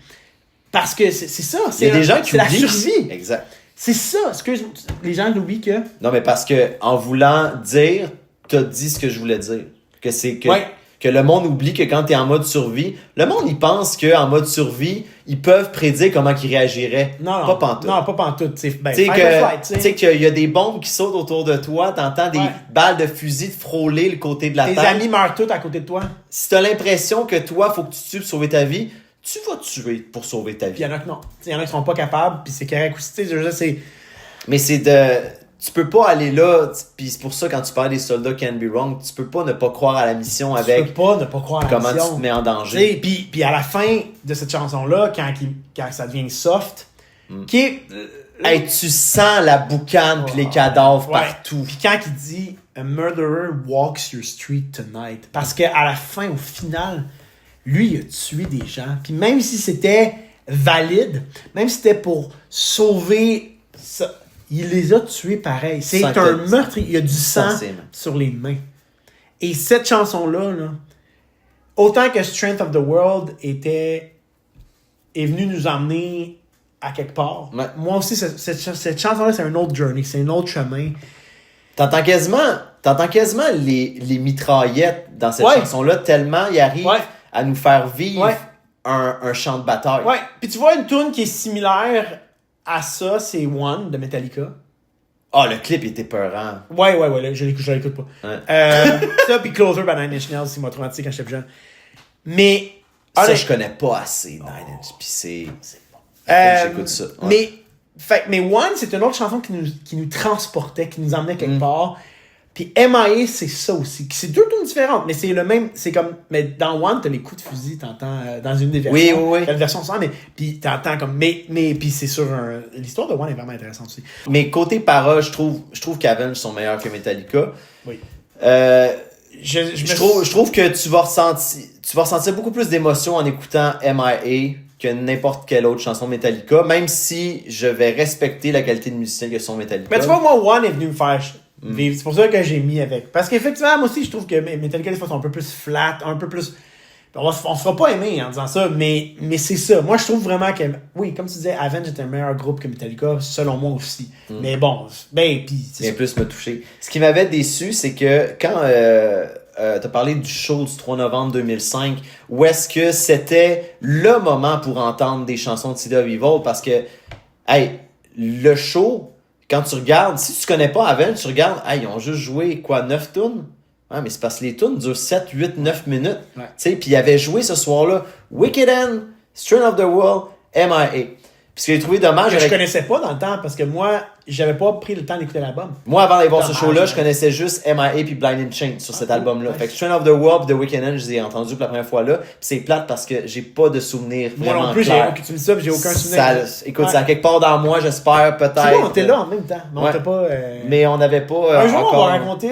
Parce que c'est ça. Il y a des gens qui c'est la oublient. survie. Exact. C'est ça. Excuse-moi. Les gens oublient que... Non, mais parce que en voulant dire, t'as dit ce que je voulais dire. Que c'est que, Ouais. que le monde oublie que quand t'es en mode survie, le monde, il pense qu'en mode survie, ils peuvent prédire comment ils réagiraient. Non, Pas pantoute. Non, pas pantoute. Ben, Tu sais fight or flight, que, tu sais qu'il y a des bombes qui sautent autour de toi, t'entends des Ouais. balles de fusil te frôler le côté de la Tes tête. amis meurent tous à côté de toi. Si t'as l'impression que toi, faut que tu tues pour sauver ta vie, tu vas tuer pour sauver ta Puis il vie. y en a que non. Il y en a qui sont pas capables, puis c'est correct aussi. Tu sais, je veux dire, c'est... Mais c'est de... Tu peux pas aller là, puis c'est pour ça quand tu parles des soldats can be wrong, tu peux pas ne pas croire à la mission Tu avec peux pas ne pas croire à la comment mission. tu te mets en Tu danger. sais, puis à la fin de cette chanson-là, quand ça devient soft, qui est... Hey, tu sens la boucane puis les cadavres Ouais. partout. Puis quand il dit « A murderer walks your street tonight », parce qu'à la fin, au final, lui, il a tué des gens. Puis même si c'était valide, même si c'était pour sauver ça, il les a tués pareil. C'est Sans un que- meurtre, il y a du sang Sans ses mains. sur les mains. Et cette chanson-là, là, autant que Strength of the World est venu nous emmener à quelque part, Ouais. moi aussi, cette chanson-là, c'est un autre journey, c'est un autre chemin. T'entends quasiment les mitraillettes dans cette Ouais. chanson-là, tellement il arrive Ouais. à nous faire vivre Ouais. un champ de bataille. Ouais, puis tu vois une tune qui est similaire à ça, c'est One de Metallica. Ah, le clip était peurant. Ouais, là, je l'écoute pas. Ouais. Ça, puis Closer by Nine Inch Nails, c'est m'a traumatisé quand j'étais plus jeune. Mais... Ça, honnêt- je connais pas assez Nine Inch, pis c'est bon. Euh, J'écoute ça. Ouais. mais One, c'est une autre chanson qui nous transportait, qui nous emmenait quelque part. Puis MIA, c'est ça aussi. C'est deux tunes différentes, mais c'est le même. C'est comme. Mais dans One, t'as les coups de fusil, t'entends dans une des versions. Oui. T'as une version sans, mais. Puis t'entends comme. Mais puis c'est sur un. L'histoire de One est vraiment intéressante aussi. Mais côté paroles, je trouve qu'Avenged sont meilleurs que Metallica. Oui. Je trouve que tu vas ressentir beaucoup plus d'émotion en écoutant MIA que n'importe quelle autre chanson de Metallica, même si je vais respecter la qualité de musicien que sont Metallica. Mais tu vois, moi, One est venu me faire vivre. C'est pour ça que j'ai mis avec. Parce qu'effectivement, moi aussi, je trouve que Metallica, des fois, sont un peu plus flat, un peu plus. On se fera pas aimer en disant ça, mais c'est ça. Moi, je trouve vraiment que. Oui, comme tu disais, Avenged est un meilleur groupe que Metallica, selon moi aussi. Mais bon, puis. Bien plus me toucher. Ce qui m'avait déçu, c'est que quand t'as parlé du show du 3 novembre 2005, où est-ce que c'était le moment pour entendre des chansons de City of Evil, parce que, hey, le show, quand tu regardes, si tu connais pas Avenged, tu regardes, hey, ils ont juste joué, 9 tunes? Ouais, mais c'est parce que les tunes durent 7, 8, 9 minutes. Ouais. Tu sais, puis il avait joué ce soir-là Wicked End, Strain of the World, MIA. Puis ce que j'ai trouvé dommage Je avec... connaissais pas dans le temps parce que moi, j'avais pas pris le temps d'écouter l'album. Moi, avant d'aller voir ce Dommage, show-là, ouais. je connaissais juste M.I.A. puis Blind in Chains sur cet album-là. ouais. Fait que Strain of the World puis The Weeknd, je les ai entendus pour la première fois là. Puis c'est plate parce que j'ai pas de souvenirs Moi vraiment non plus, clairs. tu me dis ça, puis j'ai aucun souvenir. Écoute, Ouais. ça a quelque part dans moi, j'espère, peut-être. Tu vois, on était là en même temps, mais on Ouais. était pas. Mais on n'avait pas Un jour, encore... on va raconter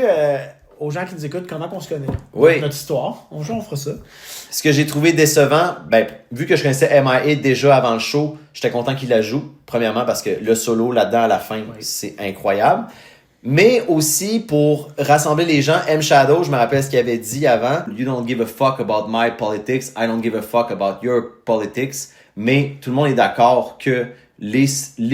aux gens qui nous écoutent comment on se connaît. Oui. Notre histoire. Un jour, on fera ça. Ce que j'ai trouvé décevant, ben, vu que je connaissais M.I.A. déjà avant le show, j'étais content qu'il la joue. Premièrement, parce que le solo là-dedans à la fin, c'est incroyable. Mais aussi pour rassembler les gens, M. Shadow, je me rappelle ce qu'il avait dit avant. You don't give a fuck about my politics. I don't give a fuck about your politics. Mais tout le monde est d'accord que les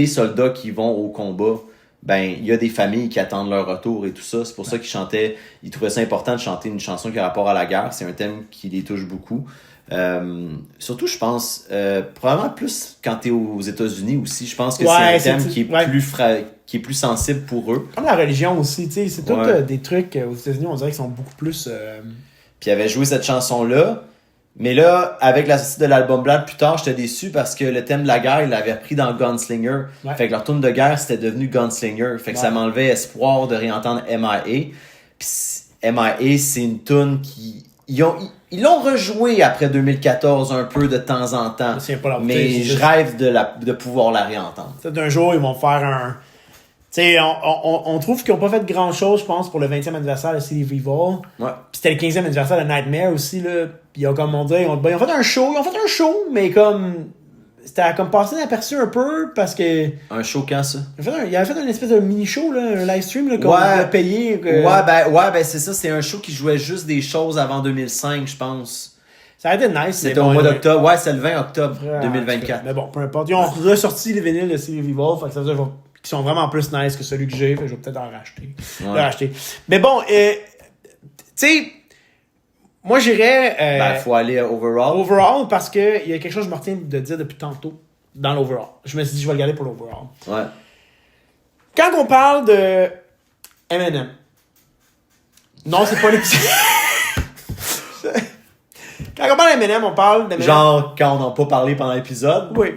soldats qui vont au combat, ben, il y a des familles qui attendent leur retour et tout ça. C'est pour ça qu'ils trouvaient ça important de chanter une chanson qui a rapport à la guerre. C'est un thème qui les touche beaucoup. Surtout, je pense, probablement plus quand t'es aux États-Unis aussi. Je pense que c'est un thème qui est plus sensible pour eux. Comme la religion aussi, tu sais, c'est tout Ouais. des trucs aux États-Unis, on dirait qu'ils sont beaucoup plus. Puis il avait joué cette chanson-là. Mais là, avec la sortie de l'album Black plus tard, j'étais déçu parce que le thème de la guerre, il l'avait repris dans Gunslinger. Ouais. Fait que leur tune de guerre, c'était devenu Gunslinger. Fait que ça m'enlevait espoir de réentendre M.I.A. Puis M.I.A., c'est une tune qui... Ils l'ont rejoué après 2014 un peu de temps en temps. Je me souviens pas leur Mais c'est je juste- rêve de pouvoir la réentendre. Peut-être un jour, ils vont faire un. Tu sais, on trouve qu'ils n'ont pas fait grand chose, je pense, pour le 20e anniversaire de City of Evil. Ouais. Puis c'était le 15e anniversaire de Nightmare aussi, là. Puis ils ont comme on dit, ils ont fait un show, mais comme. C'était comme passé inaperçu un peu parce que. Un show quand ça? Il avait fait une espèce de mini-show, là, un live stream, là, qu'on Ouais. a payé. Ouais, ben c'est ça. C'est un show qui jouait juste des choses avant 2005, je pense. Ça a été nice. C'était mais au bon, mois ouais. d'octobre. Ouais, c'est le 20 octobre Ah, 2024. Mais bon, peu importe. Ils ont ressorti les vinyles de City of Evil, fait que ça veut dire qu'ils sont vraiment plus nice que celui que j'ai, fait que je vais peut-être en racheter. Ouais. Le racheter. Mais bon, tu sais, moi j'irais Ben, faut aller overall. overall parce que il y a quelque chose que je me retiens de dire depuis tantôt dans l'overall. Je me suis dit, je vais le garder pour l'overall. Ouais. Quand on parle de Eminem, non, c'est pas l'épisode. Quand on parle d'Eminem, on parle d'Eminem. Genre, quand on n'a pas parlé pendant l'épisode. Oui.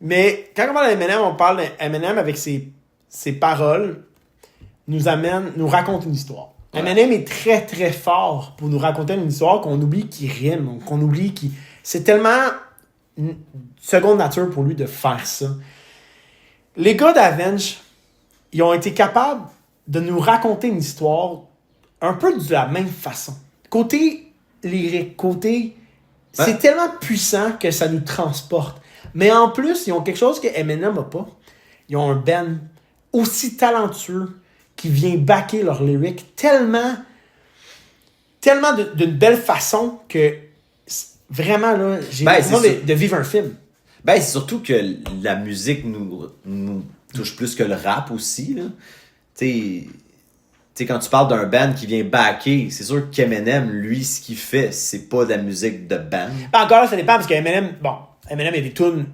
Mais quand on parle d'Eminem, on parle d'Eminem avec ses paroles, nous raconte une histoire. Ouais. Eminem est très très fort pour nous raconter une histoire qu'on oublie qu'il rime, qu'on oublie qu'il... C'est tellement une seconde nature pour lui de faire ça. Les gars d'Avenge, ils ont été capables de nous raconter une histoire un peu de la même façon. Côté lyrique, c'est tellement puissant que ça nous transporte. Mais en plus, ils ont quelque chose que Eminem n'a pas. Ils ont un band aussi talentueux qui vient backer leurs lyrics tellement d'une belle façon que vraiment, là, j'ai l'impression de vivre un film. Ben, c'est surtout que la musique nous touche plus que le rap aussi, là. Tu sais, sais, quand tu parles d'un band qui vient backer, c'est sûr qu'Eminem, lui, ce qu'il fait, c'est pas de la musique de band. Ben, encore là, ça dépend, parce que Eminem a des tunes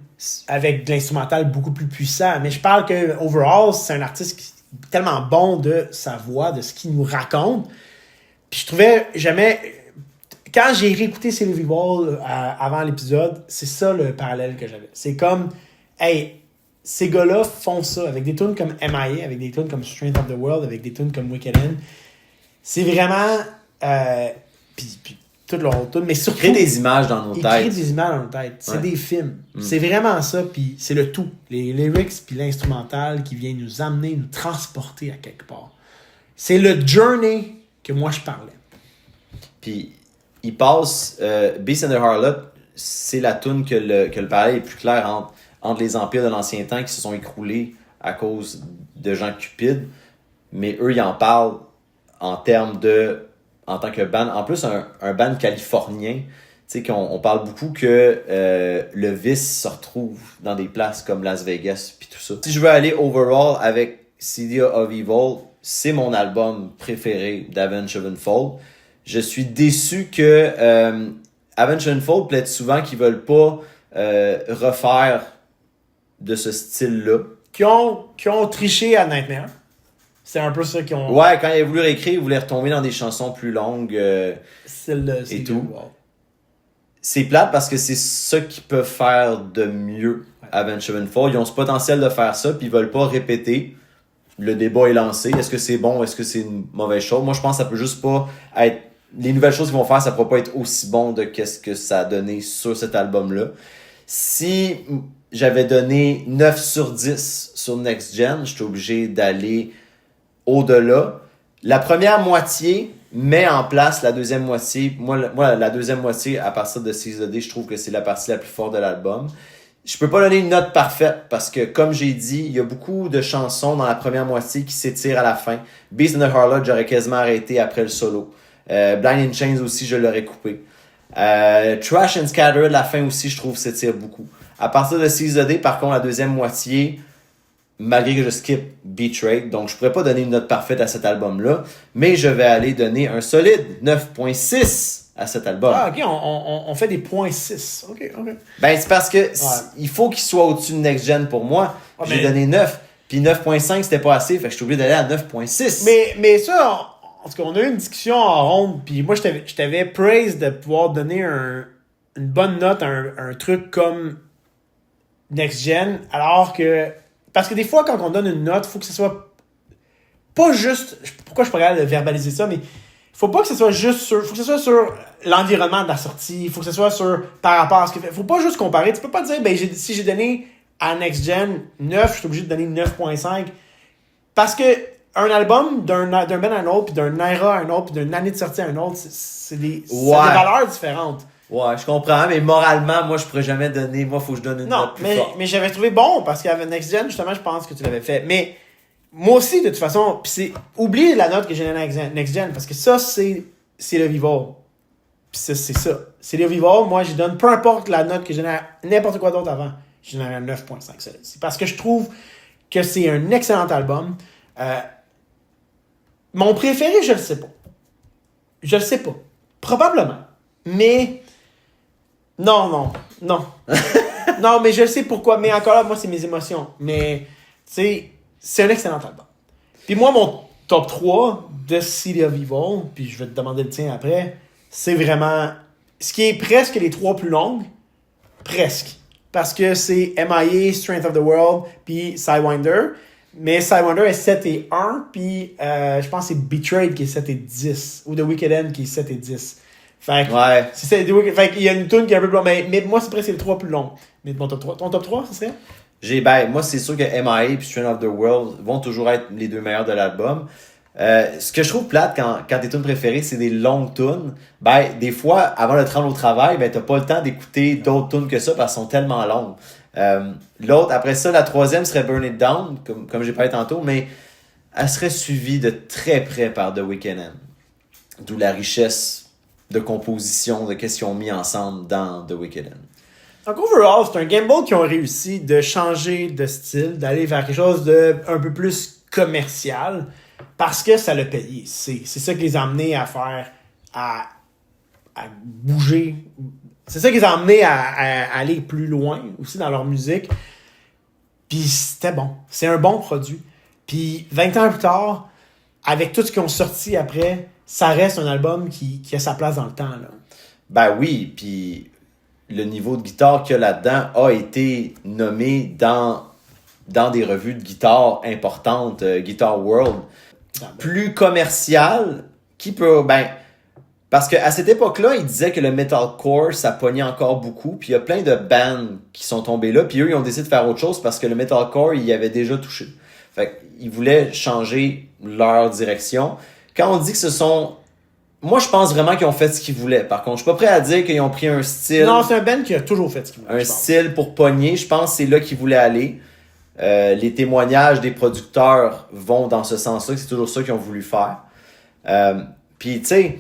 avec de l'instrumental beaucoup plus puissant, mais je parle que overall, c'est un artiste qui est tellement bon de sa voix, de ce qu'il nous raconte. Puis je trouvais jamais... Quand j'ai réécouté Sylvie Wall avant l'épisode, c'est ça le parallèle que j'avais. C'est comme, hey, ces gars-là font ça avec des tunes comme M.I.A., avec des tunes comme Strength of the World, avec des tunes comme Wicked End. C'est vraiment... puis toutes leurs autres tunes, mais surtout... Créer des images dans nos Ils têtes. créent des images dans nos têtes. C'est des films. C'est vraiment ça, puis c'est le tout. Les lyrics puis l'instrumental qui vient nous amener, nous transporter à quelque part. C'est le journey que moi je parlais. Puis il passe Beast and the Harlot, c'est la tune que le parallèle est plus clair entre les empires de l'ancien temps qui se sont écroulés à cause de gens cupides, mais eux ils en parlent en termes de en tant que band, en plus un band californien, tu sais qu'on parle beaucoup que le vice se retrouve dans des places comme Las Vegas puis tout ça. Si je veux aller overall avec City of Evil, c'est mon album préféré d'Avenged Sevenfold. Je suis déçu que Avenged Sevenfold plaide souvent qu'ils veulent pas refaire de ce style-là. Qui ont triché à Nightmare. C'est un peu ça qu'ils ont... Ouais, quand il a voulu réécrire, il voulait retomber dans des chansons plus longues c'est tout. C'est plate parce que c'est ça qu'ils peuvent faire de mieux à Avenged Sevenfold. Ils ont ce potentiel de faire ça, puis ils veulent pas répéter. Le débat est lancé. Est-ce que c'est bon? Est-ce que c'est une mauvaise chose? Moi, je pense que ça peut juste pas être... Les nouvelles choses qu'ils vont faire, ça pourra pas être aussi bon de qu'est-ce que ça a donné sur cet album-là. Si j'avais donné 9 sur 10 sur Next Gen, j'étais obligé d'aller au-delà. La première moitié met en place la deuxième moitié. Moi, la deuxième moitié, à partir de Seize the Day, je trouve que c'est la partie la plus forte de l'album. Je peux pas donner une note parfaite parce que, comme j'ai dit, il y a beaucoup de chansons dans la première moitié qui s'étirent à la fin. Beast and the Harlot, j'aurais quasiment arrêté après le solo. Blind in Chains aussi, je l'aurais coupé. Trash and Scattered, la fin aussi, je trouve, s'étire beaucoup. À partir de Seize the Day, par contre, la deuxième moitié, malgré que je skip Betrayed, donc je pourrais pas donner une note parfaite à cet album-là, mais je vais aller donner un solide 9.6 à cet album. Ah, ok, on fait des points 6. Ok. Ben, c'est parce que il faut qu'il soit au-dessus de Next Gen pour moi. J'ai donné 9, puis 9.5 c'était pas assez, fait que je suis obligé d'aller à 9.6. Mais ça, en tout cas, on a eu une discussion en ronde, puis moi, je t'avais praise de pouvoir donner une bonne note à un truc comme Next Gen, alors que... Parce que des fois, quand on donne une note, il faut que ce soit pas juste... Pourquoi je pourrais verbaliser ça, mais faut pas que ce soit juste sur... Faut que ce soit sur l'environnement de la sortie, il faut que ce soit sur par rapport à ce que... Faut pas juste comparer. Tu peux pas dire, si j'ai donné à Next Gen 9, je suis obligé de donner 9.5. Parce que un album d'un band à un autre, puis d'un era à un autre, puis d'une année de sortie à un autre, c'est des valeurs différentes. Ouais, je comprends, mais moralement, moi, je pourrais jamais donner... Moi, faut que je donne une note plus forte. Mais j'avais trouvé bon, parce qu'avec Next Gen, justement, je pense que tu l'avais fait. Mais moi aussi, de toute façon, oublie la note que j'ai donnée à Next Gen, parce que ça, c'est le Vival. Puis c'est ça. C'est le Vival, moi, je donne, peu importe la note que j'ai donnée à n'importe quoi d'autre avant, je donne à 9.5. C'est parce que je trouve que c'est un excellent album. Mon préféré, je le sais pas. Je le sais pas. Probablement. Mais... Non. Non, mais je sais pourquoi. Mais encore là, moi, c'est mes émotions. Mais, tu sais, c'est un excellent album. Puis moi, mon top 3 de City of Evil, puis je vais te demander le tien après, c'est vraiment... Ce qui est presque les 3 plus longues. Presque. Parce que c'est M.I.A., Strength of the World, puis Sidewinder. Mais Sidewinder est 7 et 1, puis je pense que c'est Betrayed qui est 7 et 10. Ou The Wicked End qui est 7 et 10. Fait qu'il y a une tune qui est un peu plus longue. Mais moi, c'est presque les 3 plus longs. Mais ton top 3, ce serait? Moi, c'est sûr que M.I.A. et Strength of the World vont toujours être les deux meilleurs de l'album. Ce que je trouve plate quand tes tunes préférées, c'est des longues tunes. Des fois, avant de te rendre au travail, t'as pas le temps d'écouter d'autres tunes que ça parce qu'elles sont tellement longues. L'autre, après ça, la troisième serait Burn It Down, comme j'ai parlé tantôt, mais elle serait suivie de très près par The Wicked End. D'où la richesse de composition, de qu'est-ce qu'ils ont mis ensemble dans The Wicked End. Donc, overall, c'est un gamble qui ont réussi de changer de style, d'aller vers quelque chose de un peu plus commercial. parce que ça l'a payé. C'est ça qui les a amenés à faire, à bouger. C'est ça qui les a amenés à aller plus loin aussi dans leur musique. Puis c'était bon. C'est un bon produit. Puis 20 ans plus tard, avec tout ce qu'ils ont sorti après, ça reste un album qui a sa place dans le temps, là. Ben oui, puis le niveau de guitare qu'il y a là-dedans a été nommé dans des revues de guitare importantes, Guitar World. Plus commercial, qui peut... parce qu'à cette époque-là, ils disaient que le metalcore, ça pognait encore beaucoup, puis il y a plein de bands qui sont tombés là, puis eux, ils ont décidé de faire autre chose parce que le metalcore, ils y avaient déjà touché. Fait qu'ils voulaient changer leur direction. Quand on dit que ce sont... Moi, je pense vraiment qu'ils ont fait ce qu'ils voulaient. Par contre, je suis pas prêt à dire qu'ils ont pris un style... Non, c'est un band qui a toujours fait ce qu'il voulait. Un style pour pogner. Je pense que c'est là qu'ils voulaient aller. Les témoignages des producteurs vont dans ce sens-là. C'est toujours ça qu'ils ont voulu faire. Puis, tu sais,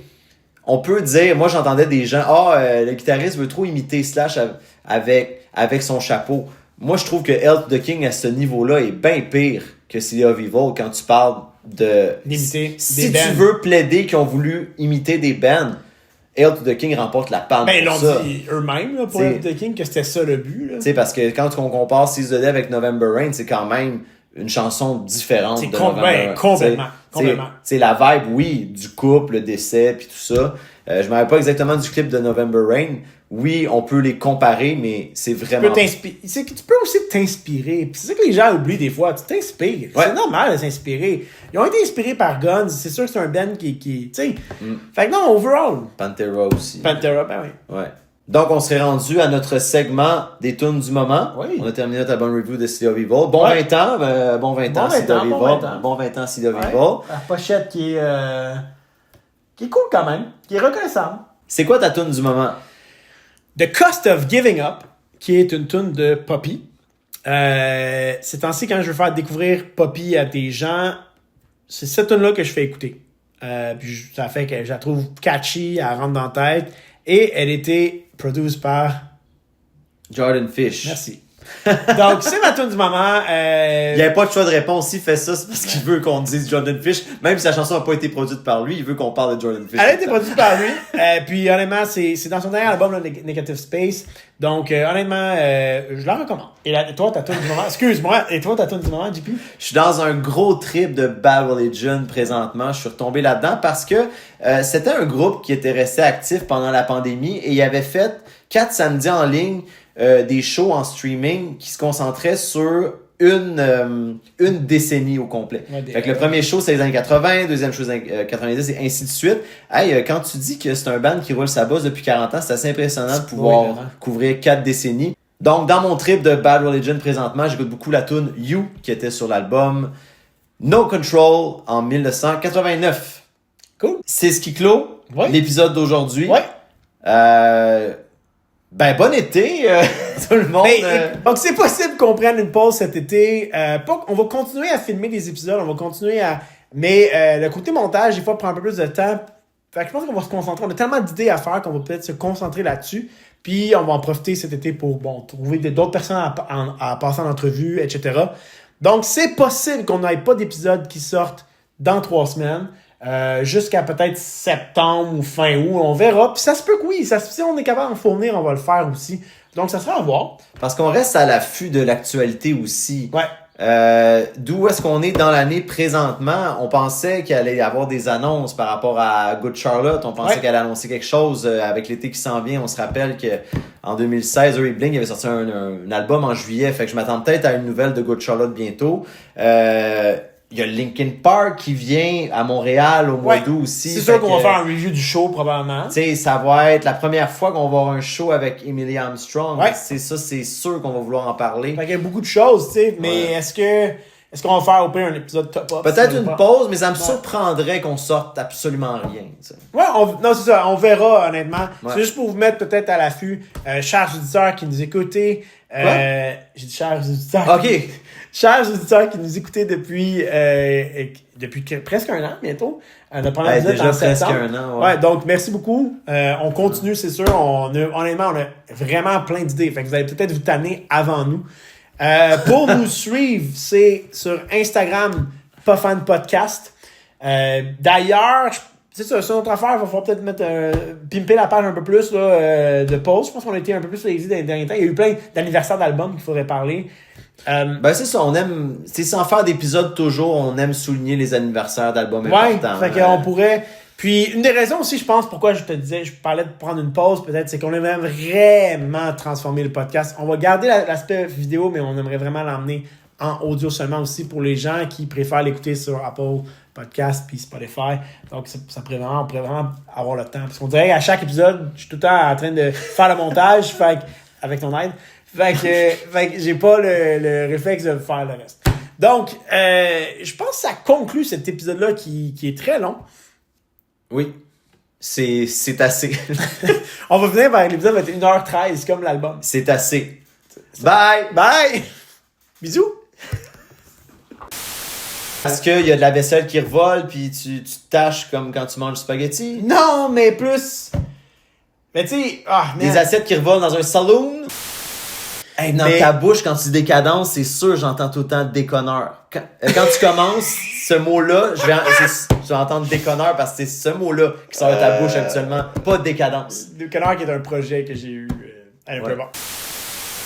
on peut dire... Moi, j'entendais des gens... le guitariste veut trop imiter Slash avec son chapeau. Moi, je trouve que Hail to the King, à ce niveau-là, est bien pire que City of Evil quand tu parles d'imiter si des tu bands. veux plaider qu'ils ont voulu imiter des bands, Hail to the King remporte la palme. Ils pour l'ont ça. dit eux-mêmes là, pour Hail to the King que c'était ça le but. Tu sais, parce que quand on compare Seize the Day avec November Rain, c'est quand même une chanson différente. C'est de November Rain. complètement. C'est la vibe, oui, du couple, le décès, puis tout ça. Je me rappelle pas exactement du clip de November Rain. Oui, on peut les comparer, mais c'est vraiment... Tu peux aussi t'inspirer. Puis c'est ça que les gens oublient des fois. Tu t'inspires. Ouais. C'est normal de s'inspirer. Ils ont été inspirés par Guns. C'est sûr que c'est un band qui tu sais. Fait que non, overall. Pantera aussi. Pantera, ben oui. Ouais. Donc, on serait rendu à notre segment des tunes du moment. Oui. On a terminé notre bonne review de City of Evil. Bon Ouais. 20 ans, bon 20 ans, City of Evil. bon 20 ans. Bon 20 ans, City of Ouais. Evil. La pochette qui est cool quand même. Qui est reconnaissable. C'est quoi ta tune du moment? The Cost of Giving Up, qui est une tune de Poppy. Ces temps-ci, quand je veux faire découvrir Poppy à des gens, c'est cette tune-là que je fais écouter. Puis ça fait que je la trouve catchy, elle rentre dans la tête. Et elle était produite par... Jordan Fish. Merci. Donc, c'est ma tune du moment. Il n'y avait pas de choix de réponse. S'il fait ça, c'est parce qu'il veut qu'on dise Jordan Fish. Même si la chanson n'a pas été produite par lui, il veut qu'on parle de Jordan Fish. Elle a été produite par lui. Puis honnêtement, c'est dans son dernier album, là, Negative Space. Donc honnêtement, je la recommande. Et toi, ta tune du moment. Excuse-moi. Et toi, ta tune du moment, JP? Je suis dans un gros trip de Bad Religion présentement. Je suis retombé là-dedans parce que c'était un groupe qui était resté actif pendant la pandémie et il avait fait 4 samedis en ligne des shows en streaming qui se concentraient sur une décennie au complet. Ouais, fait que le premier show, c'est les années 80, deuxième show, c'est les années 90, et ainsi de suite. Hey, quand tu dis que c'est un band qui roule sa bosse depuis 40 ans, c'est assez impressionnant de pouvoir couvrir 4 décennies. Donc, dans mon trip de Bad Religion présentement, j'écoute beaucoup la tune You, qui était sur l'album No Control en 1989. Cool. C'est ce qui clôt l'épisode d'aujourd'hui. Ouais. Bon été, tout le monde. Donc, c'est possible qu'on prenne une pause cet été. On va continuer à filmer des épisodes, on va continuer à... Mais le côté montage, des fois, prend un peu plus de temps. Fait que je pense qu'on va se concentrer. On a tellement d'idées à faire qu'on va peut-être se concentrer là-dessus. Puis, on va en profiter cet été pour trouver d'autres personnes à passer en entrevue, etc. Donc, c'est possible qu'on n'ait pas d'épisodes qui sortent dans 3 semaines. Jusqu'à peut-être septembre ou fin août, on verra. Puis ça se peut que oui, si on est capable d'en fournir, on va le faire aussi. Donc ça sera à voir. Parce qu'on reste à l'affût de l'actualité aussi. Ouais. D'où est-ce qu'on est dans l'année présentement? On pensait qu'il allait y avoir des annonces par rapport à Good Charlotte. On pensait qu'elle allait annoncer quelque chose avec l'été qui s'en vient. On se rappelle qu'en 2016, Uri Bling avait sorti un album en juillet. Fait que je m'attends peut-être à une nouvelle de Good Charlotte bientôt. Il y a Linkin Park qui vient à Montréal au mois d'août aussi. C'est sûr qu'on va faire un review du show probablement. Tu sais, ça va être la première fois qu'on va avoir un show avec Emily Armstrong. Ouais. C'est sûr qu'on va vouloir en parler. Fait qu'il y a beaucoup de choses, tu sais. Mais est-ce qu'on va faire au pire un épisode top-up? Peut-être une pause, mais ça me surprendrait qu'on sorte absolument rien. T'sais. Ouais, non, c'est ça. On verra, honnêtement. Ouais. C'est juste pour vous mettre peut-être à l'affût. Chers auditeurs qui nous écoutez. J'ai dit chers auditeurs. OK. Chers auditeurs qui nous écoutez depuis presque un an bientôt. Notre premier épisode déjà en presque septembre. un an. Ouais, donc merci beaucoup. On continue, c'est sûr. Honnêtement, on a vraiment plein d'idées. Fait que vous allez peut-être vous tanner avant nous. Pour nous suivre, c'est sur Instagram, Pas Fan Podcast. D'ailleurs, c'est ça, c'est notre affaire. Il va falloir peut-être mettre pimper la page un peu plus là, de pause. Je pense qu'on a été un peu plus lazy dans les derniers temps. Il y a eu plein d'anniversaires d'albums qu'il faudrait parler. Ben c'est ça, on aime, c'est sans faire d'épisodes toujours, on aime souligner les anniversaires d'albums importants. Fait qu'on pourrait. Puis une des raisons aussi, je pense, pourquoi je te disais, je parlais de prendre une pause, peut-être, c'est qu'on aimerait vraiment transformer le podcast. On va garder l'aspect vidéo, mais on aimerait vraiment l'emmener en audio seulement aussi pour les gens qui préfèrent l'écouter sur Apple Podcast puis Spotify. Donc on pourrait vraiment avoir le temps. Parce qu'on dirait qu'à chaque épisode, je suis tout le temps en train de faire le montage, avec ton aide. Fait que j'ai pas le réflexe de faire le reste. Donc, je pense que ça conclut cet épisode-là qui est très long. Oui, c'est assez. On va finir par l'épisode 1h13 comme l'album. C'est assez. Bye! Bye! Bisous! Est-ce qu'il y a de la vaisselle qui revole puis tu te tâches comme quand tu manges du spaghetti? Non, mais plus... Mais tu sais... Des assiettes qui revolent dans un saloon? Hey, dans ta bouche, quand tu dis décadence, c'est sûr, j'entends tout le temps déconneur. Quand tu commences, ce mot-là, tu vas entendre déconneur parce que c'est ce mot-là qui sort de ta bouche habituellement, pas décadence. Déconneur qui est un projet que j'ai eu à un peu avant.